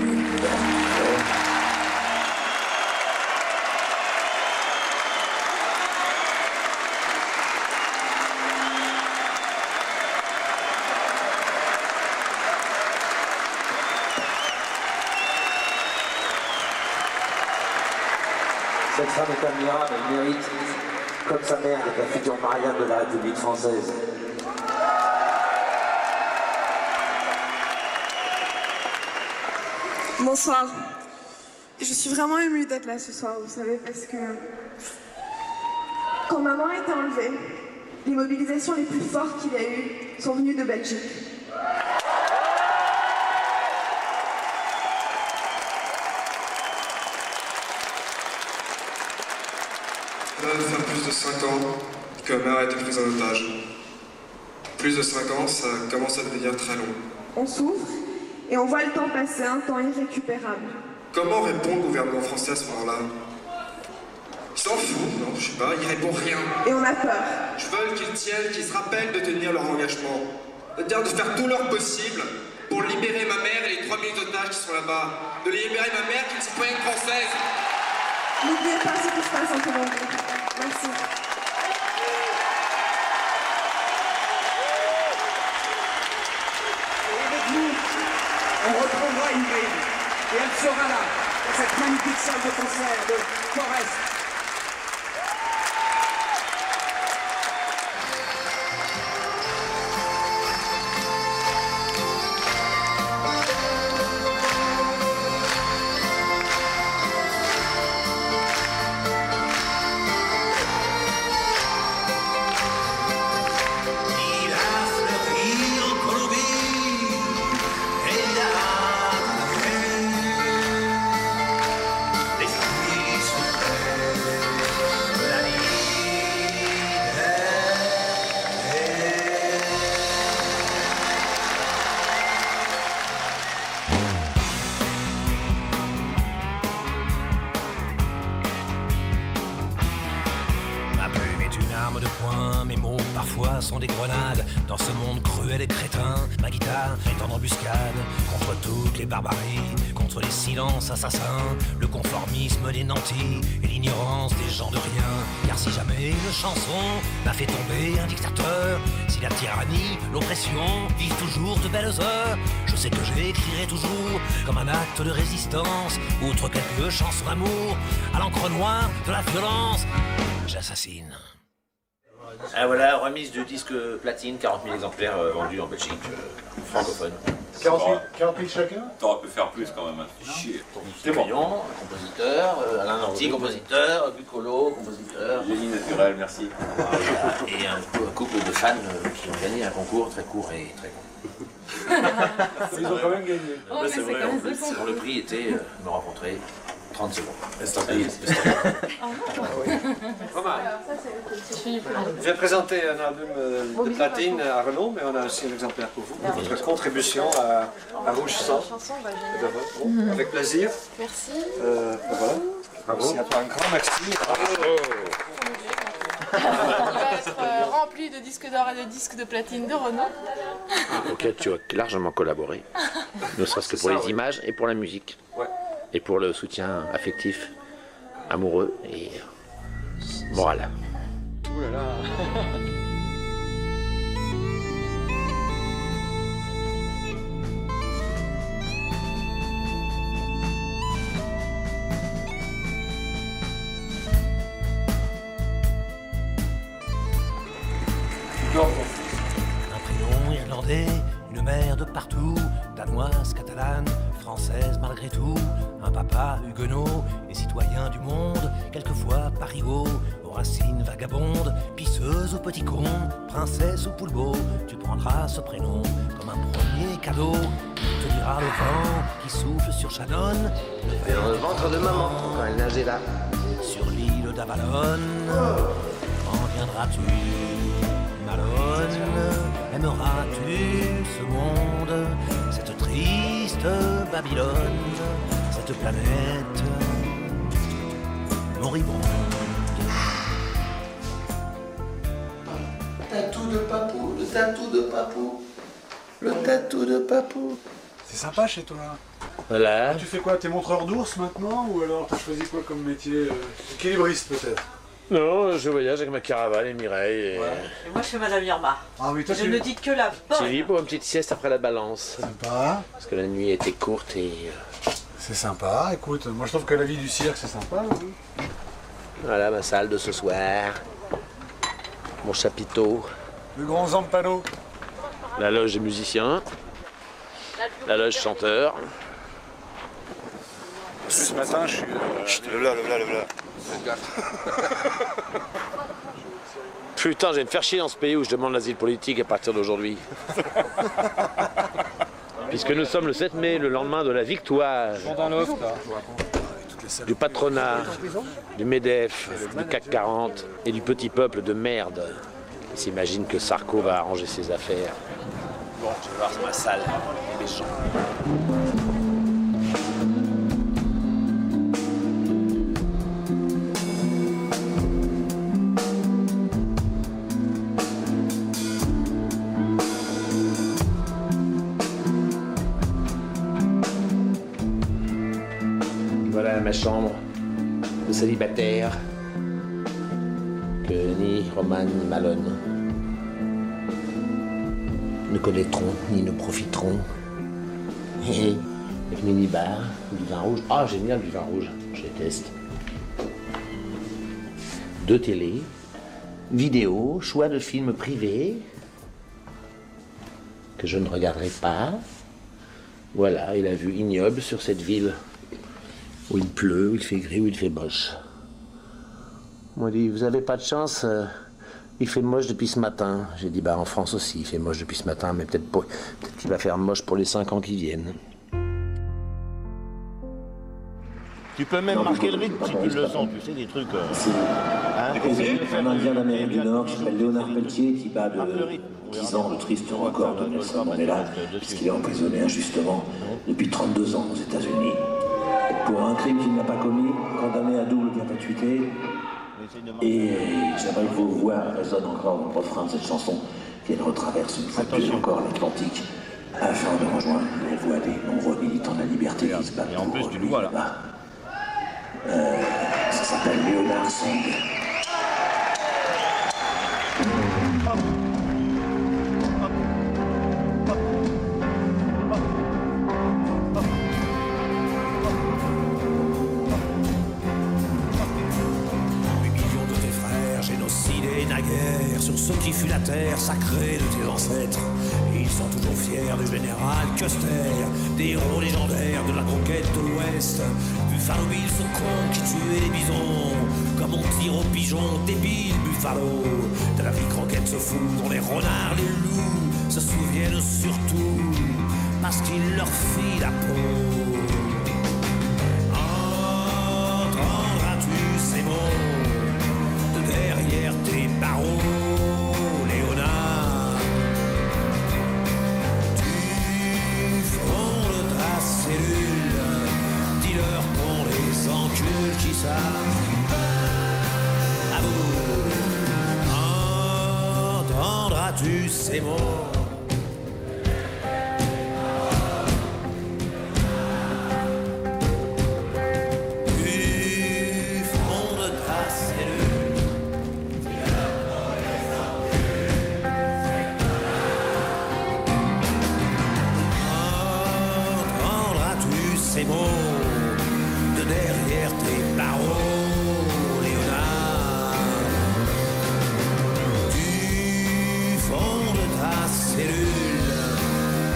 Speaker 9: Cette femme est admirable, elle mérite, comme sa mère, d'être la future Marianne de la République française.
Speaker 19: Bonsoir. Je suis vraiment émue d'être là ce soir, vous savez, parce que quand maman a été enlevée, les mobilisations les plus fortes qu'il y a eu sont venues de Belgique.
Speaker 20: Ça va faire plus de 5 ans que ma mère a été prise en otage. Plus de 5 ans, ça commence à devenir très long.
Speaker 19: On souffre et on voit le temps passer, un temps irrécupérable.
Speaker 20: Comment répond le gouvernement français à ce moment-là? Il s'en fout, non, je sais pas, il répond rien.
Speaker 19: Et on a peur.
Speaker 20: Je veux qu'ils tiennent, qu'ils se rappellent de tenir leur engagement. C'est-à-dire de faire tout leur possible pour libérer ma mère et les 3000 otages qui sont là-bas. De libérer ma mère qui est une citoyenne française.
Speaker 19: N'oubliez pas ce qui se passe en Colombie. Merci.
Speaker 21: Et avec nous, on reprendra Ingrid. Et elle sera là, dans cette magnifique salle de concert de Forest.
Speaker 3: Sont des grenades dans ce monde cruel et crétin. Ma guitare est en embuscade contre toutes les barbaries. contre les silences assassins, le conformisme des nantis et l'ignorance des gens de rien. Car si jamais une chanson m'a fait tomber un dictateur, si la tyrannie, l'oppression vivent toujours de belles heures, je sais que j'écrirai toujours comme un acte de résistance, outre quelques chansons d'amour, à l'encre noire de la violence, j'assassine.
Speaker 1: Ah voilà, remise du disque platine, 40 000 exemplaires vendus en Belgique, francophone.
Speaker 16: 40 000 chacun?
Speaker 6: T'aurais pu faire plus quand même, hein. Chier.
Speaker 1: Témoignons, compositeur, Alain Nanty, compositeur, Bucolo, compositeur.
Speaker 6: Génie naturel, merci.
Speaker 1: Et un couple de fans qui ont gagné un concours très court et très long.
Speaker 16: Ils ont quand même gagné.
Speaker 1: Oh, c'est vrai, en plus. Le prix était me rencontrer 30 secondes.
Speaker 20: Je viens présenter un album de platine à Renault, mais on a aussi un exemplaire pour vous. Votre contribution à Rouge Sang. Avec plaisir.
Speaker 2: Merci.
Speaker 20: Voilà. Merci à toi, un grand merci.
Speaker 2: Il va être rempli de disques d'or et de disques de platine de Renault.
Speaker 1: Auquel tu as largement collaboré, ne serait-ce que pour les images et pour la musique.
Speaker 20: Ouais.
Speaker 1: Et pour le soutien affectif, amoureux et moral.
Speaker 20: Ouh là là.
Speaker 3: Un prénom irlandais, une mère de partout, danoise, catalane, française malgré tout, un papa huguenot et citoyen du monde, quelquefois parigot, aux racines vagabondes, pisseuse ou petit con, princesse ou poulbeau, tu prendras ce prénom comme un premier cadeau, il te dira le vent qui souffle sur Shannon,
Speaker 11: Et dans le ventre de maman, quand elle nageait là.
Speaker 3: sur l'île d'Avalon, quand viendras-tu, Malone, aimeras-tu ce monde, cette triste Babylone, cette planète moribonde.
Speaker 11: Tatou de papou, le tatou de papou, le tatou de papou.
Speaker 16: C'est sympa chez toi.
Speaker 1: Voilà.
Speaker 16: Tu fais quoi? T'es montreur d'ours maintenant ou alors t'as choisi quoi comme métier? Équilibriste peut-être?
Speaker 4: Non, je voyage avec ma caravane et Mireille. Et...
Speaker 13: Et moi, je suis Madame Irma.
Speaker 16: Ah oui, toi
Speaker 13: Je ne dis que la bonne.
Speaker 1: J'ai vu pour une petite sieste après la balance.
Speaker 16: Sympa.
Speaker 1: Parce que la nuit était courte et...
Speaker 16: C'est sympa, écoute, moi je trouve que la vie du cirque c'est sympa. Hein.
Speaker 1: Voilà ma salle de ce soir. Mon chapiteau.
Speaker 16: Le grand Zampano.
Speaker 4: La loge des musiciens. La loge chanteur.
Speaker 16: Ce matin, je suis...
Speaker 11: Le là.
Speaker 4: Putain, je vais me faire chier dans ce pays où je demande l'asile politique à partir d'aujourd'hui. Puisque nous sommes le 7 mai, le lendemain de la victoire du patronat, du MEDEF, du CAC 40 et du petit peuple de merde. Il s'imagine que Sarko va arranger ses affaires. Bon, je vais voir ma salle, les gens.
Speaker 1: Voilà ma chambre de célibataire que ni Roman ni Malone ne connaîtront ni ne profiteront. Et avec mini-bar, du vin rouge. Ah, génial, du vin rouge, je déteste. 2 télés, vidéo, choix de films privés que je ne regarderai pas. Voilà, et la vue ignoble sur cette ville où il pleut, où il fait gris, où il fait moche. On m'a dit, vous avez pas de chance, il fait moche depuis ce matin. J'ai dit, bah en France aussi, il fait moche depuis ce matin, mais peut-être qu'il va faire moche pour les 5 ans qui viennent.
Speaker 4: Tu peux même marquer le rythme si tu le sens, tu sais, des trucs...
Speaker 9: Un Indien d'Amérique du Nord qui s'appelle Léonard Pelletier qui bat de 10 ans le triste record de Nelson Mandela, puisqu'il est emprisonné injustement depuis 32 ans aux États-Unis. Pour un crime qu'il n'a pas commis, condamné à double perpétuité. Et j'aimerais que vos voix résonnent encore dans le refrain de cette chanson qui retraverse une fois de plus encore l'Atlantique afin de rejoindre les voix des nombreux militants de la liberté qui se battent.
Speaker 6: Et en plus du doigt là.
Speaker 9: Ça s'appelle Léonard Song.
Speaker 3: Naguère sur ce qui fut la terre sacrée de tes ancêtres. Ils sont toujours fiers du général Custer, des héros légendaires de la conquête de l'Ouest. Buffalo Bill, ce con qui tuait les bisons, comme on tire aux pigeons, débile Buffalo. De la vie croquette se fout, dont les renards, les loups se souviennent surtout, parce qu'il leur fit la peau. Entendras-tu ces mots de derrière tes barreaux, Léonard? Du fond de ta cellule, dis-leur qu'on les encule qui savent. À vous, entendras-tu ces mots? Ces mots de derrière tes barreaux, Léonard. Du fond de ta cellule,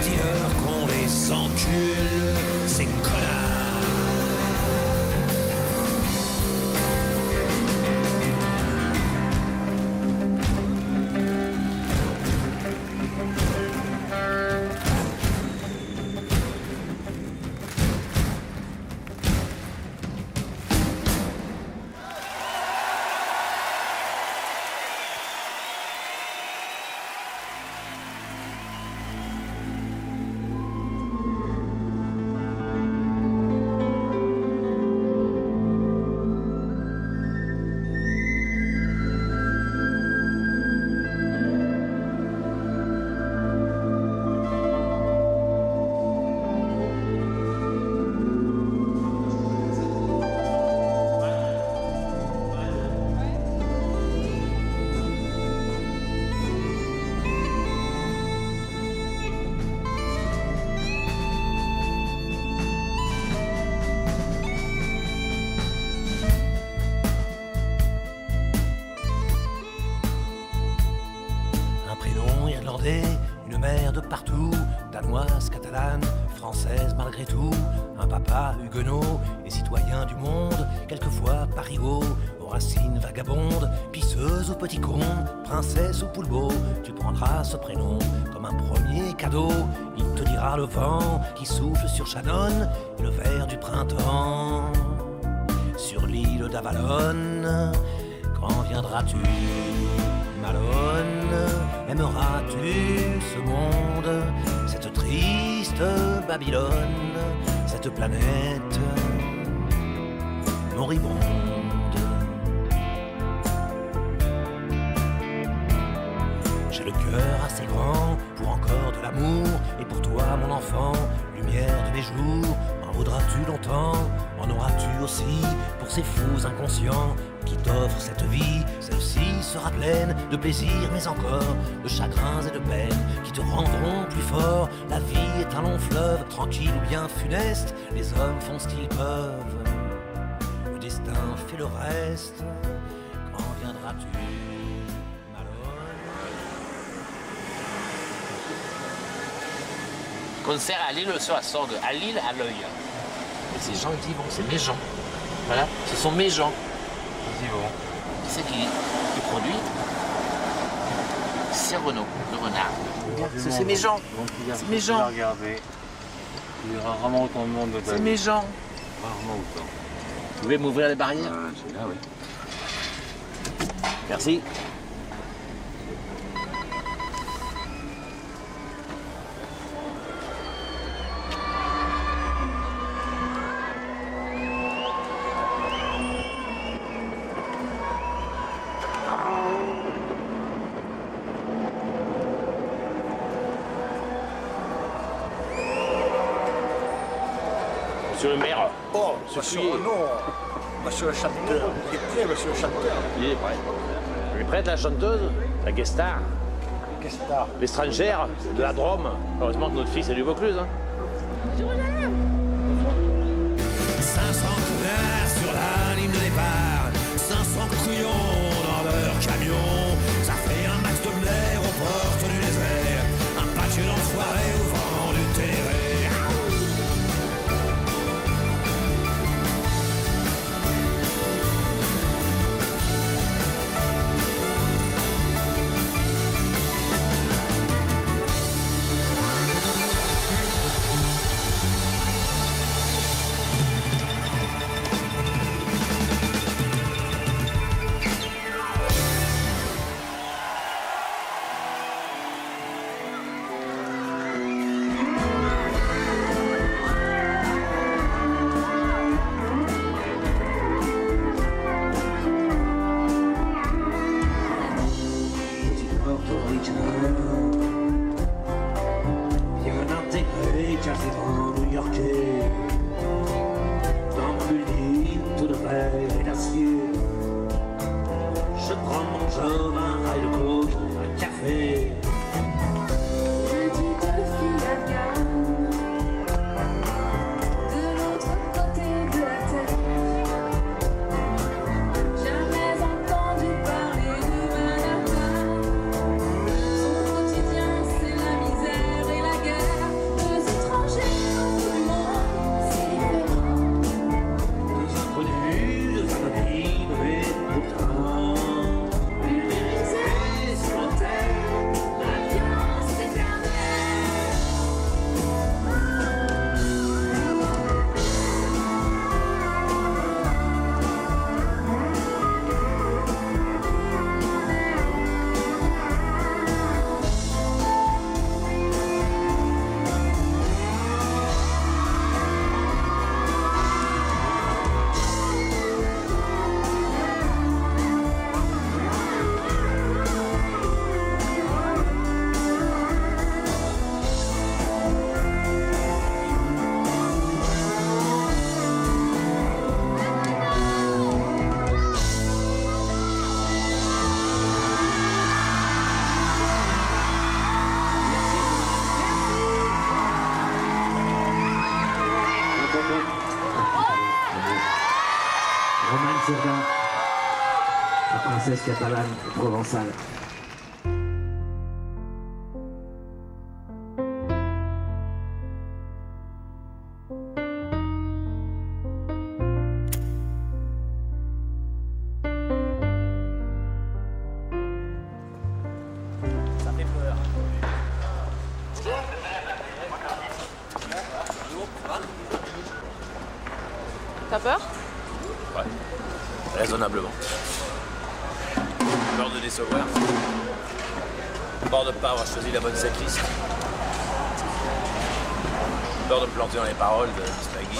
Speaker 3: dis-leur qu'on les encule, ces connards. Une mère de partout, danoise, catalane, française malgré tout. Un papa huguenot et citoyen du monde, quelquefois parigot, aux racines vagabondes, pisseuse ou petit con, princesse ou poulbeau. Tu prendras ce prénom comme un premier cadeau. Il te dira le vent qui souffle sur Shannon et le vert du printemps sur l'île d'Avalon. Quand viendras-tu, Malone? Aimeras-tu ce monde, cette triste Babylone, cette planète moribonde? J'ai le cœur assez grand pour encore de l'amour, et pour toi mon enfant, lumière de mes jours. En voudras-tu longtemps, en auras-tu aussi pour ces fous inconscients qui t'offrent cette vie? Celle-ci sera pleine de plaisirs mais encore de chagrins et de peines qui te rendront plus fort. La vie est un long fleuve, tranquille ou bien funeste, les hommes font ce qu'ils peuvent, le destin fait le reste. Quand viendras-tu,
Speaker 4: Concert à Lille sur la Sorgue, à Lille à l'œil. Et ces gens ils y vont, c'est mes gens. Voilà, ce sont mes gens. Ils y vont. Qui c'est qui produit? C'est Renaud, le renard. C'est mes gens. C'est mes gens.
Speaker 8: Regardez. Il y aura rarement autant de monde de ta vie.
Speaker 4: C'est mes gens.
Speaker 8: Rarement autant.
Speaker 4: Vous pouvez m'ouvrir les barrières?
Speaker 8: C'est là, oui.
Speaker 4: Merci. Monsieur le maire.
Speaker 11: Oh, monsieur, non. Monsieur le chanteur. Il est prêt, monsieur le chanteur.
Speaker 4: Il est prêt. Il est prête, la chanteuse, la guest star, l'étrangère de la Drôme. Heureusement que notre fils est du Vaucluse. Hein.
Speaker 3: 500 couleurs sur la ligne de départ, 500 couillons dans leur camion. Ça fait un max de blaire aux portes du désert, un patch d'enfoiré au vent du terrain.
Speaker 9: Romane Jourdain, la princesse catalane et provençale.
Speaker 4: Ça fait peur.
Speaker 2: T'as peur?
Speaker 4: Ouais, raisonnablement. Peur de décevoir. Peur de ne pas avoir choisi la bonne setlist. Peur de me planter dans les paroles de Spaggy.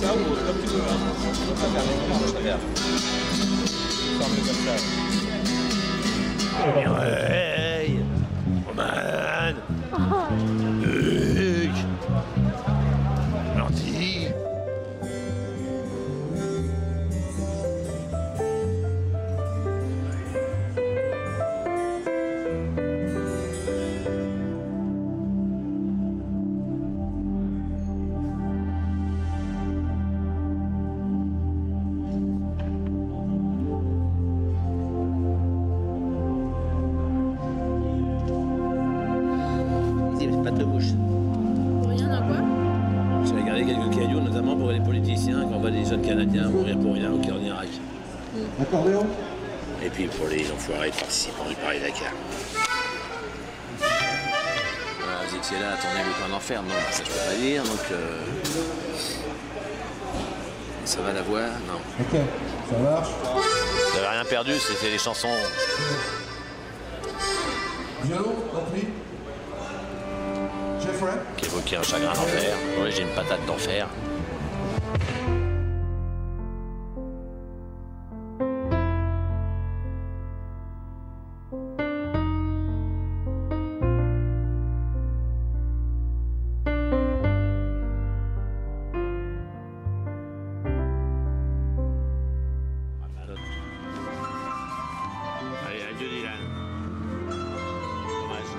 Speaker 6: Ça ou comme tu veux, hein. Je préfère. Ferme-le comme ça.
Speaker 4: Hey, Romane. Luc. Gentil. pas de bouche.
Speaker 2: Rien à quoi?
Speaker 4: J'avais gardé quelques cailloux, notamment pour les politiciens, quand on voit des jeunes Canadiens mourir pour rien au cœur d'Irak.
Speaker 16: Accordéon.
Speaker 4: Et puis pour les enfoirés de participants du Paris-Dakar. Voilà, vous étiez là à tourner le coin d'enfer, non, ça je peux pas dire, donc... Ça va la voix? Non.
Speaker 16: Ok, ça marche.
Speaker 4: Vous n'avez rien perdu, c'était les chansons.
Speaker 16: Violon, compris. Jeffrey.
Speaker 4: Qui évoquait un chagrin d'enfer. Oui, j'ai une patate d'enfer. Allez, adieu Dylan. Dommage.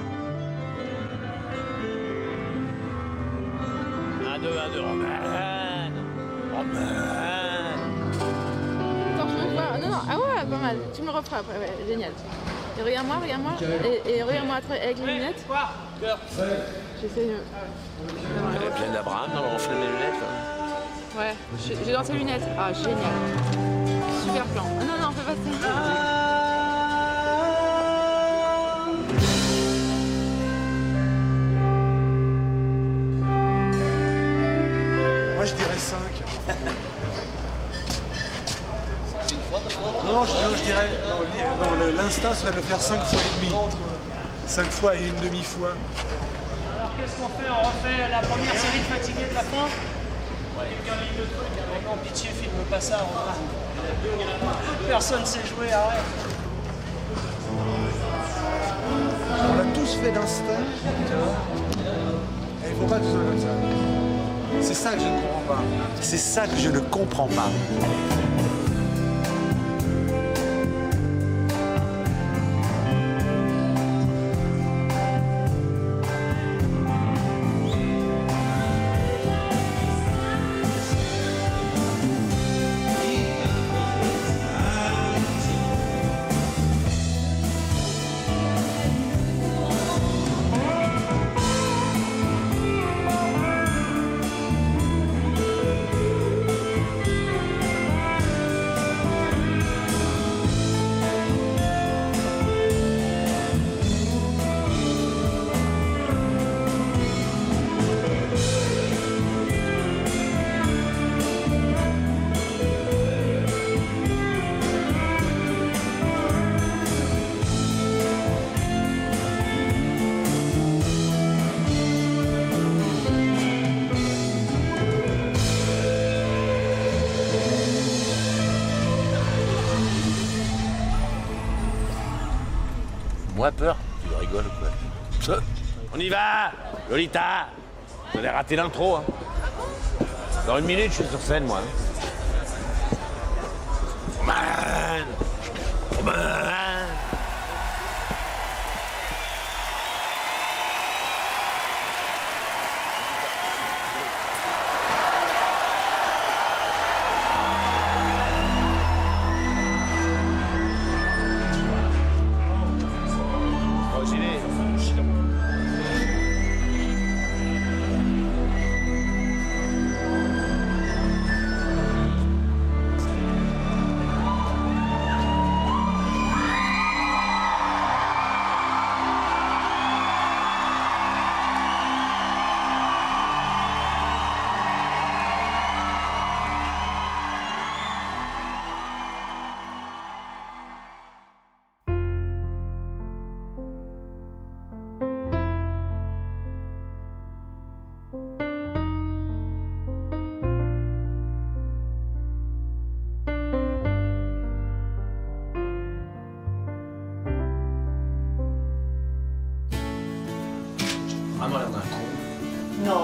Speaker 4: 1-2, Roman.
Speaker 2: Attends, je veux voir. Non, ah ouais, pas mal. Tu me le referas après, ouais, génial. Et regarde-moi. Et regarde-moi avec les lunettes. J'essaie de...
Speaker 4: Elle est pleine d'Abraham, non, on fait mes lunettes. Là.
Speaker 2: Ouais, j'ai dans ses lunettes. Ah, génial. Super plan. Ah, non, fais pas ça.
Speaker 12: Moi je dirais 5. Non, je dirais. Non, l'instinct serait de faire 5 fois et demi. 5 fois et une demi-fois.
Speaker 22: Alors qu'est-ce qu'on fait? On refait la première série de Fatigués de la fin? Quelqu'un lit le truc, avec en pitié, filme pas ça. Personne sait jouer, arrête.
Speaker 12: On l'a tous fait d'instinct, tu vois. Et il faut pas que ce soit comme ça. C'est ça que je ne comprends pas. C'est ça que je ne comprends pas.
Speaker 4: Moi peur? Tu rigoles ou quoi? On y va! Lolita! Vous avez raté l'intro, hein. Dans 1 minute, je suis sur scène, moi. Roman!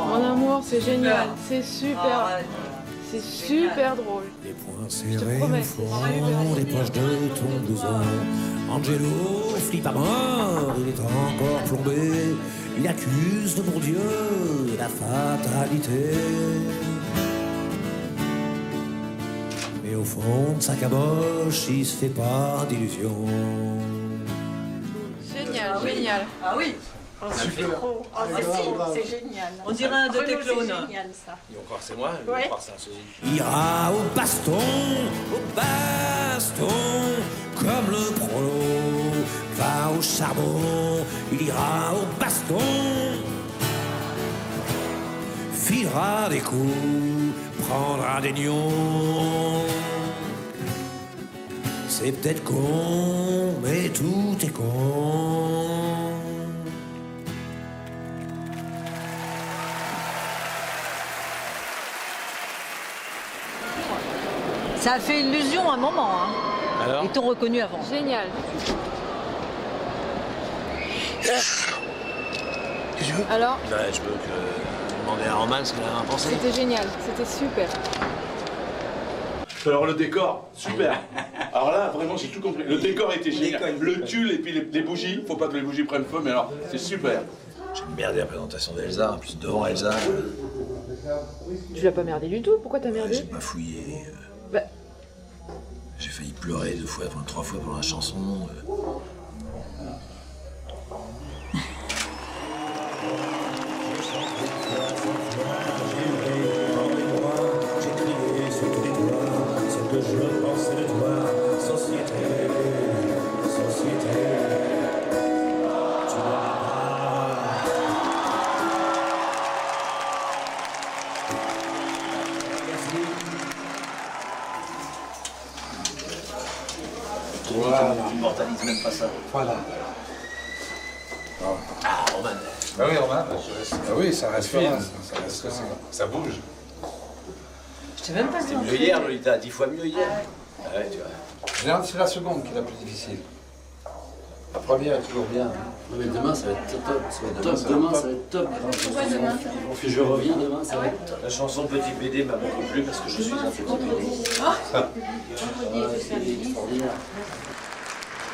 Speaker 2: Mon amour, c'est génial, c'est super. C'est super drôle.
Speaker 3: Des poings
Speaker 2: Je te
Speaker 3: serrés
Speaker 2: promets,
Speaker 3: au
Speaker 2: c'est
Speaker 3: fond des poches de ton blouson. Angelo flippe à mort, il est encore plombé. Il accuse de mon Dieu la fatalité. Mais au fond de sa caboche, il se fait pas d'illusions.
Speaker 2: Génial, génial.
Speaker 13: Ah oui.
Speaker 5: C'est trop. Ah, c'est génial.
Speaker 13: On dirait un de tes clones.
Speaker 5: C'est génial ça.
Speaker 4: Ils vont croire que c'est moi, ils vont croire que c'est un sosie.
Speaker 3: Ira au baston, comme le prolo va au charbon. Il ira au baston, filera des coups, prendra des nions. C'est peut-être con, mais tout est con.
Speaker 5: Ça a fait illusion un moment. Hein.
Speaker 4: Alors ?
Speaker 5: Ils t'ont reconnu avant.
Speaker 2: Génial. Alors,
Speaker 4: Bah, je peux demander à Roman ce qu'il a pensé.
Speaker 2: c'était génial, c'était super.
Speaker 10: Alors le décor, super. Alors là, vraiment, j'ai tout compris. Le décor était génial. Le tulle et puis les bougies. Faut pas que les bougies prennent feu, mais alors, c'est super.
Speaker 4: J'ai merdé la présentation d'Elsa, en plus devant Elsa.
Speaker 2: Tu l'as pas merdé du tout, pourquoi t'as merdé?
Speaker 4: J'ai pas fouillé.
Speaker 2: Bah.
Speaker 4: J'ai failli pleurer 2 fois, 3 fois pendant la chanson.
Speaker 10: Voilà.
Speaker 4: Tu immortalises même pas ça.
Speaker 12: Voilà.
Speaker 4: Ah, Roman.
Speaker 12: Ah oui, Romain. Ah oui, ça restera. Ça bouge.
Speaker 5: Je t'ai même pas vu.
Speaker 4: C'était mieux hier, Lolita, 10 fois mieux hier. Ah ouais, tu vois.
Speaker 12: Généralement, c'est la seconde qui est la plus difficile. La première est toujours bien.
Speaker 15: Non mais demain ça va être top, ça va être top. Demain ça va être top. Je reviens demain, ça va être top.
Speaker 4: La chanson Petit PD m'a beaucoup plu parce que je suis un petit PD.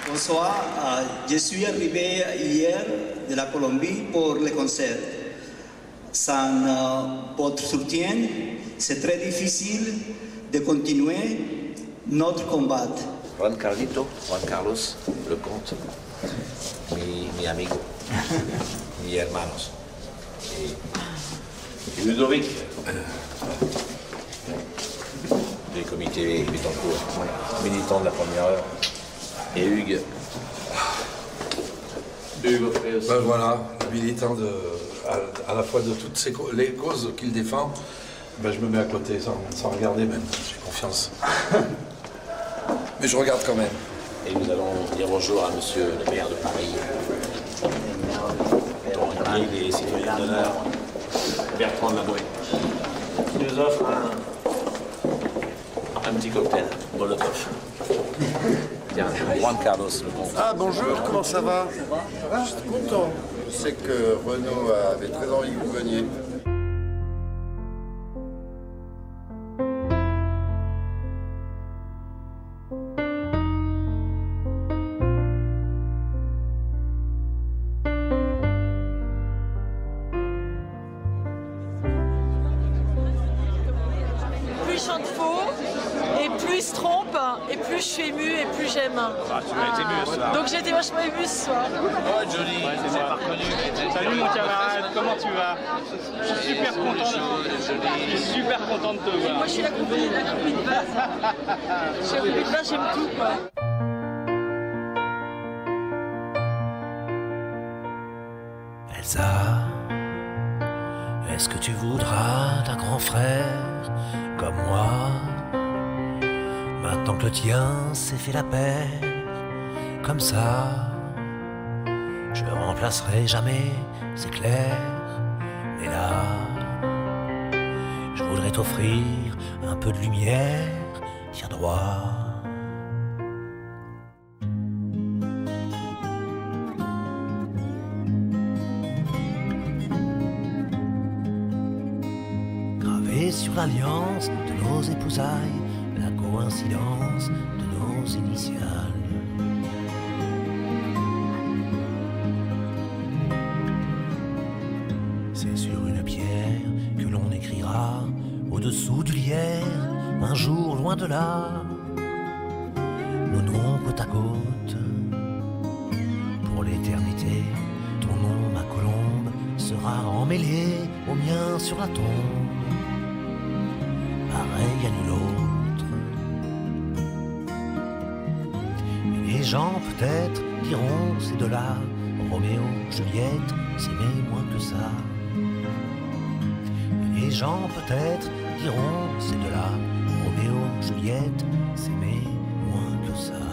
Speaker 23: Bonsoir, je suis arrivé hier de la Colombie pour le concert. Sans votre soutien, c'est très difficile de continuer notre combat.
Speaker 4: Juan Carlos, le comte, mi amigo, mi hermanos. Et Ludovic, des comités Bétancourt, militant de la première heure. Et Hugues.
Speaker 12: Ben voilà, militant à la fois de toutes les causes qu'il défend, ben je me mets à côté sans regarder même, j'ai confiance. Mais je regarde quand même.
Speaker 4: Et nous allons dire bonjour à monsieur le maire de Paris, dont il est citoyen d'honneur, Bertrand Laboué, qui nous offre un petit cocktail, Molotov. Tiens, Juan Carlos, le comte.
Speaker 16: Ah bonjour, comment ça va? Je suis content. Je sais que Renaud avait très envie que vous veniez.
Speaker 5: Plus je chante faux, et plus il se trompe, et plus je suis émue, et plus j'aime.
Speaker 6: Ah, tu m'as été ému ce soir.
Speaker 5: Donc j'ai été vachement émue ce soir.
Speaker 6: Oh, Johnny, c'est pas reconnu.
Speaker 22: Salut mon camarade, comment tu vas? Je suis super content de te voir.
Speaker 5: Moi je suis la copine de base. Je suis la copine de base, j'aime tout quoi.
Speaker 3: Elsa, est-ce que tu voudras d'un grand frère comme moi? Maintenant que le tien s'est fait la paix, comme ça, je remplacerai jamais, c'est clair. Mais là, je voudrais t'offrir un peu de lumière, tiens droit. Gravé sur l'alliance de nos épousailles, la coïncidence de nos initiales. C'est sur une pierre que l'on écrira au-dessous du lierre, un jour loin de là, nos noms côte à côte. Pour l'éternité, ton nom, ma sera emmêlé au mien sur la tombe, pareil à nul autre. Et les gens peut-être diront c'est de là, Roméo, Juliette, s'aimer moins que ça. Et les gens peut-être diront c'est de là, Roméo, Juliette, s'aimer moins que ça.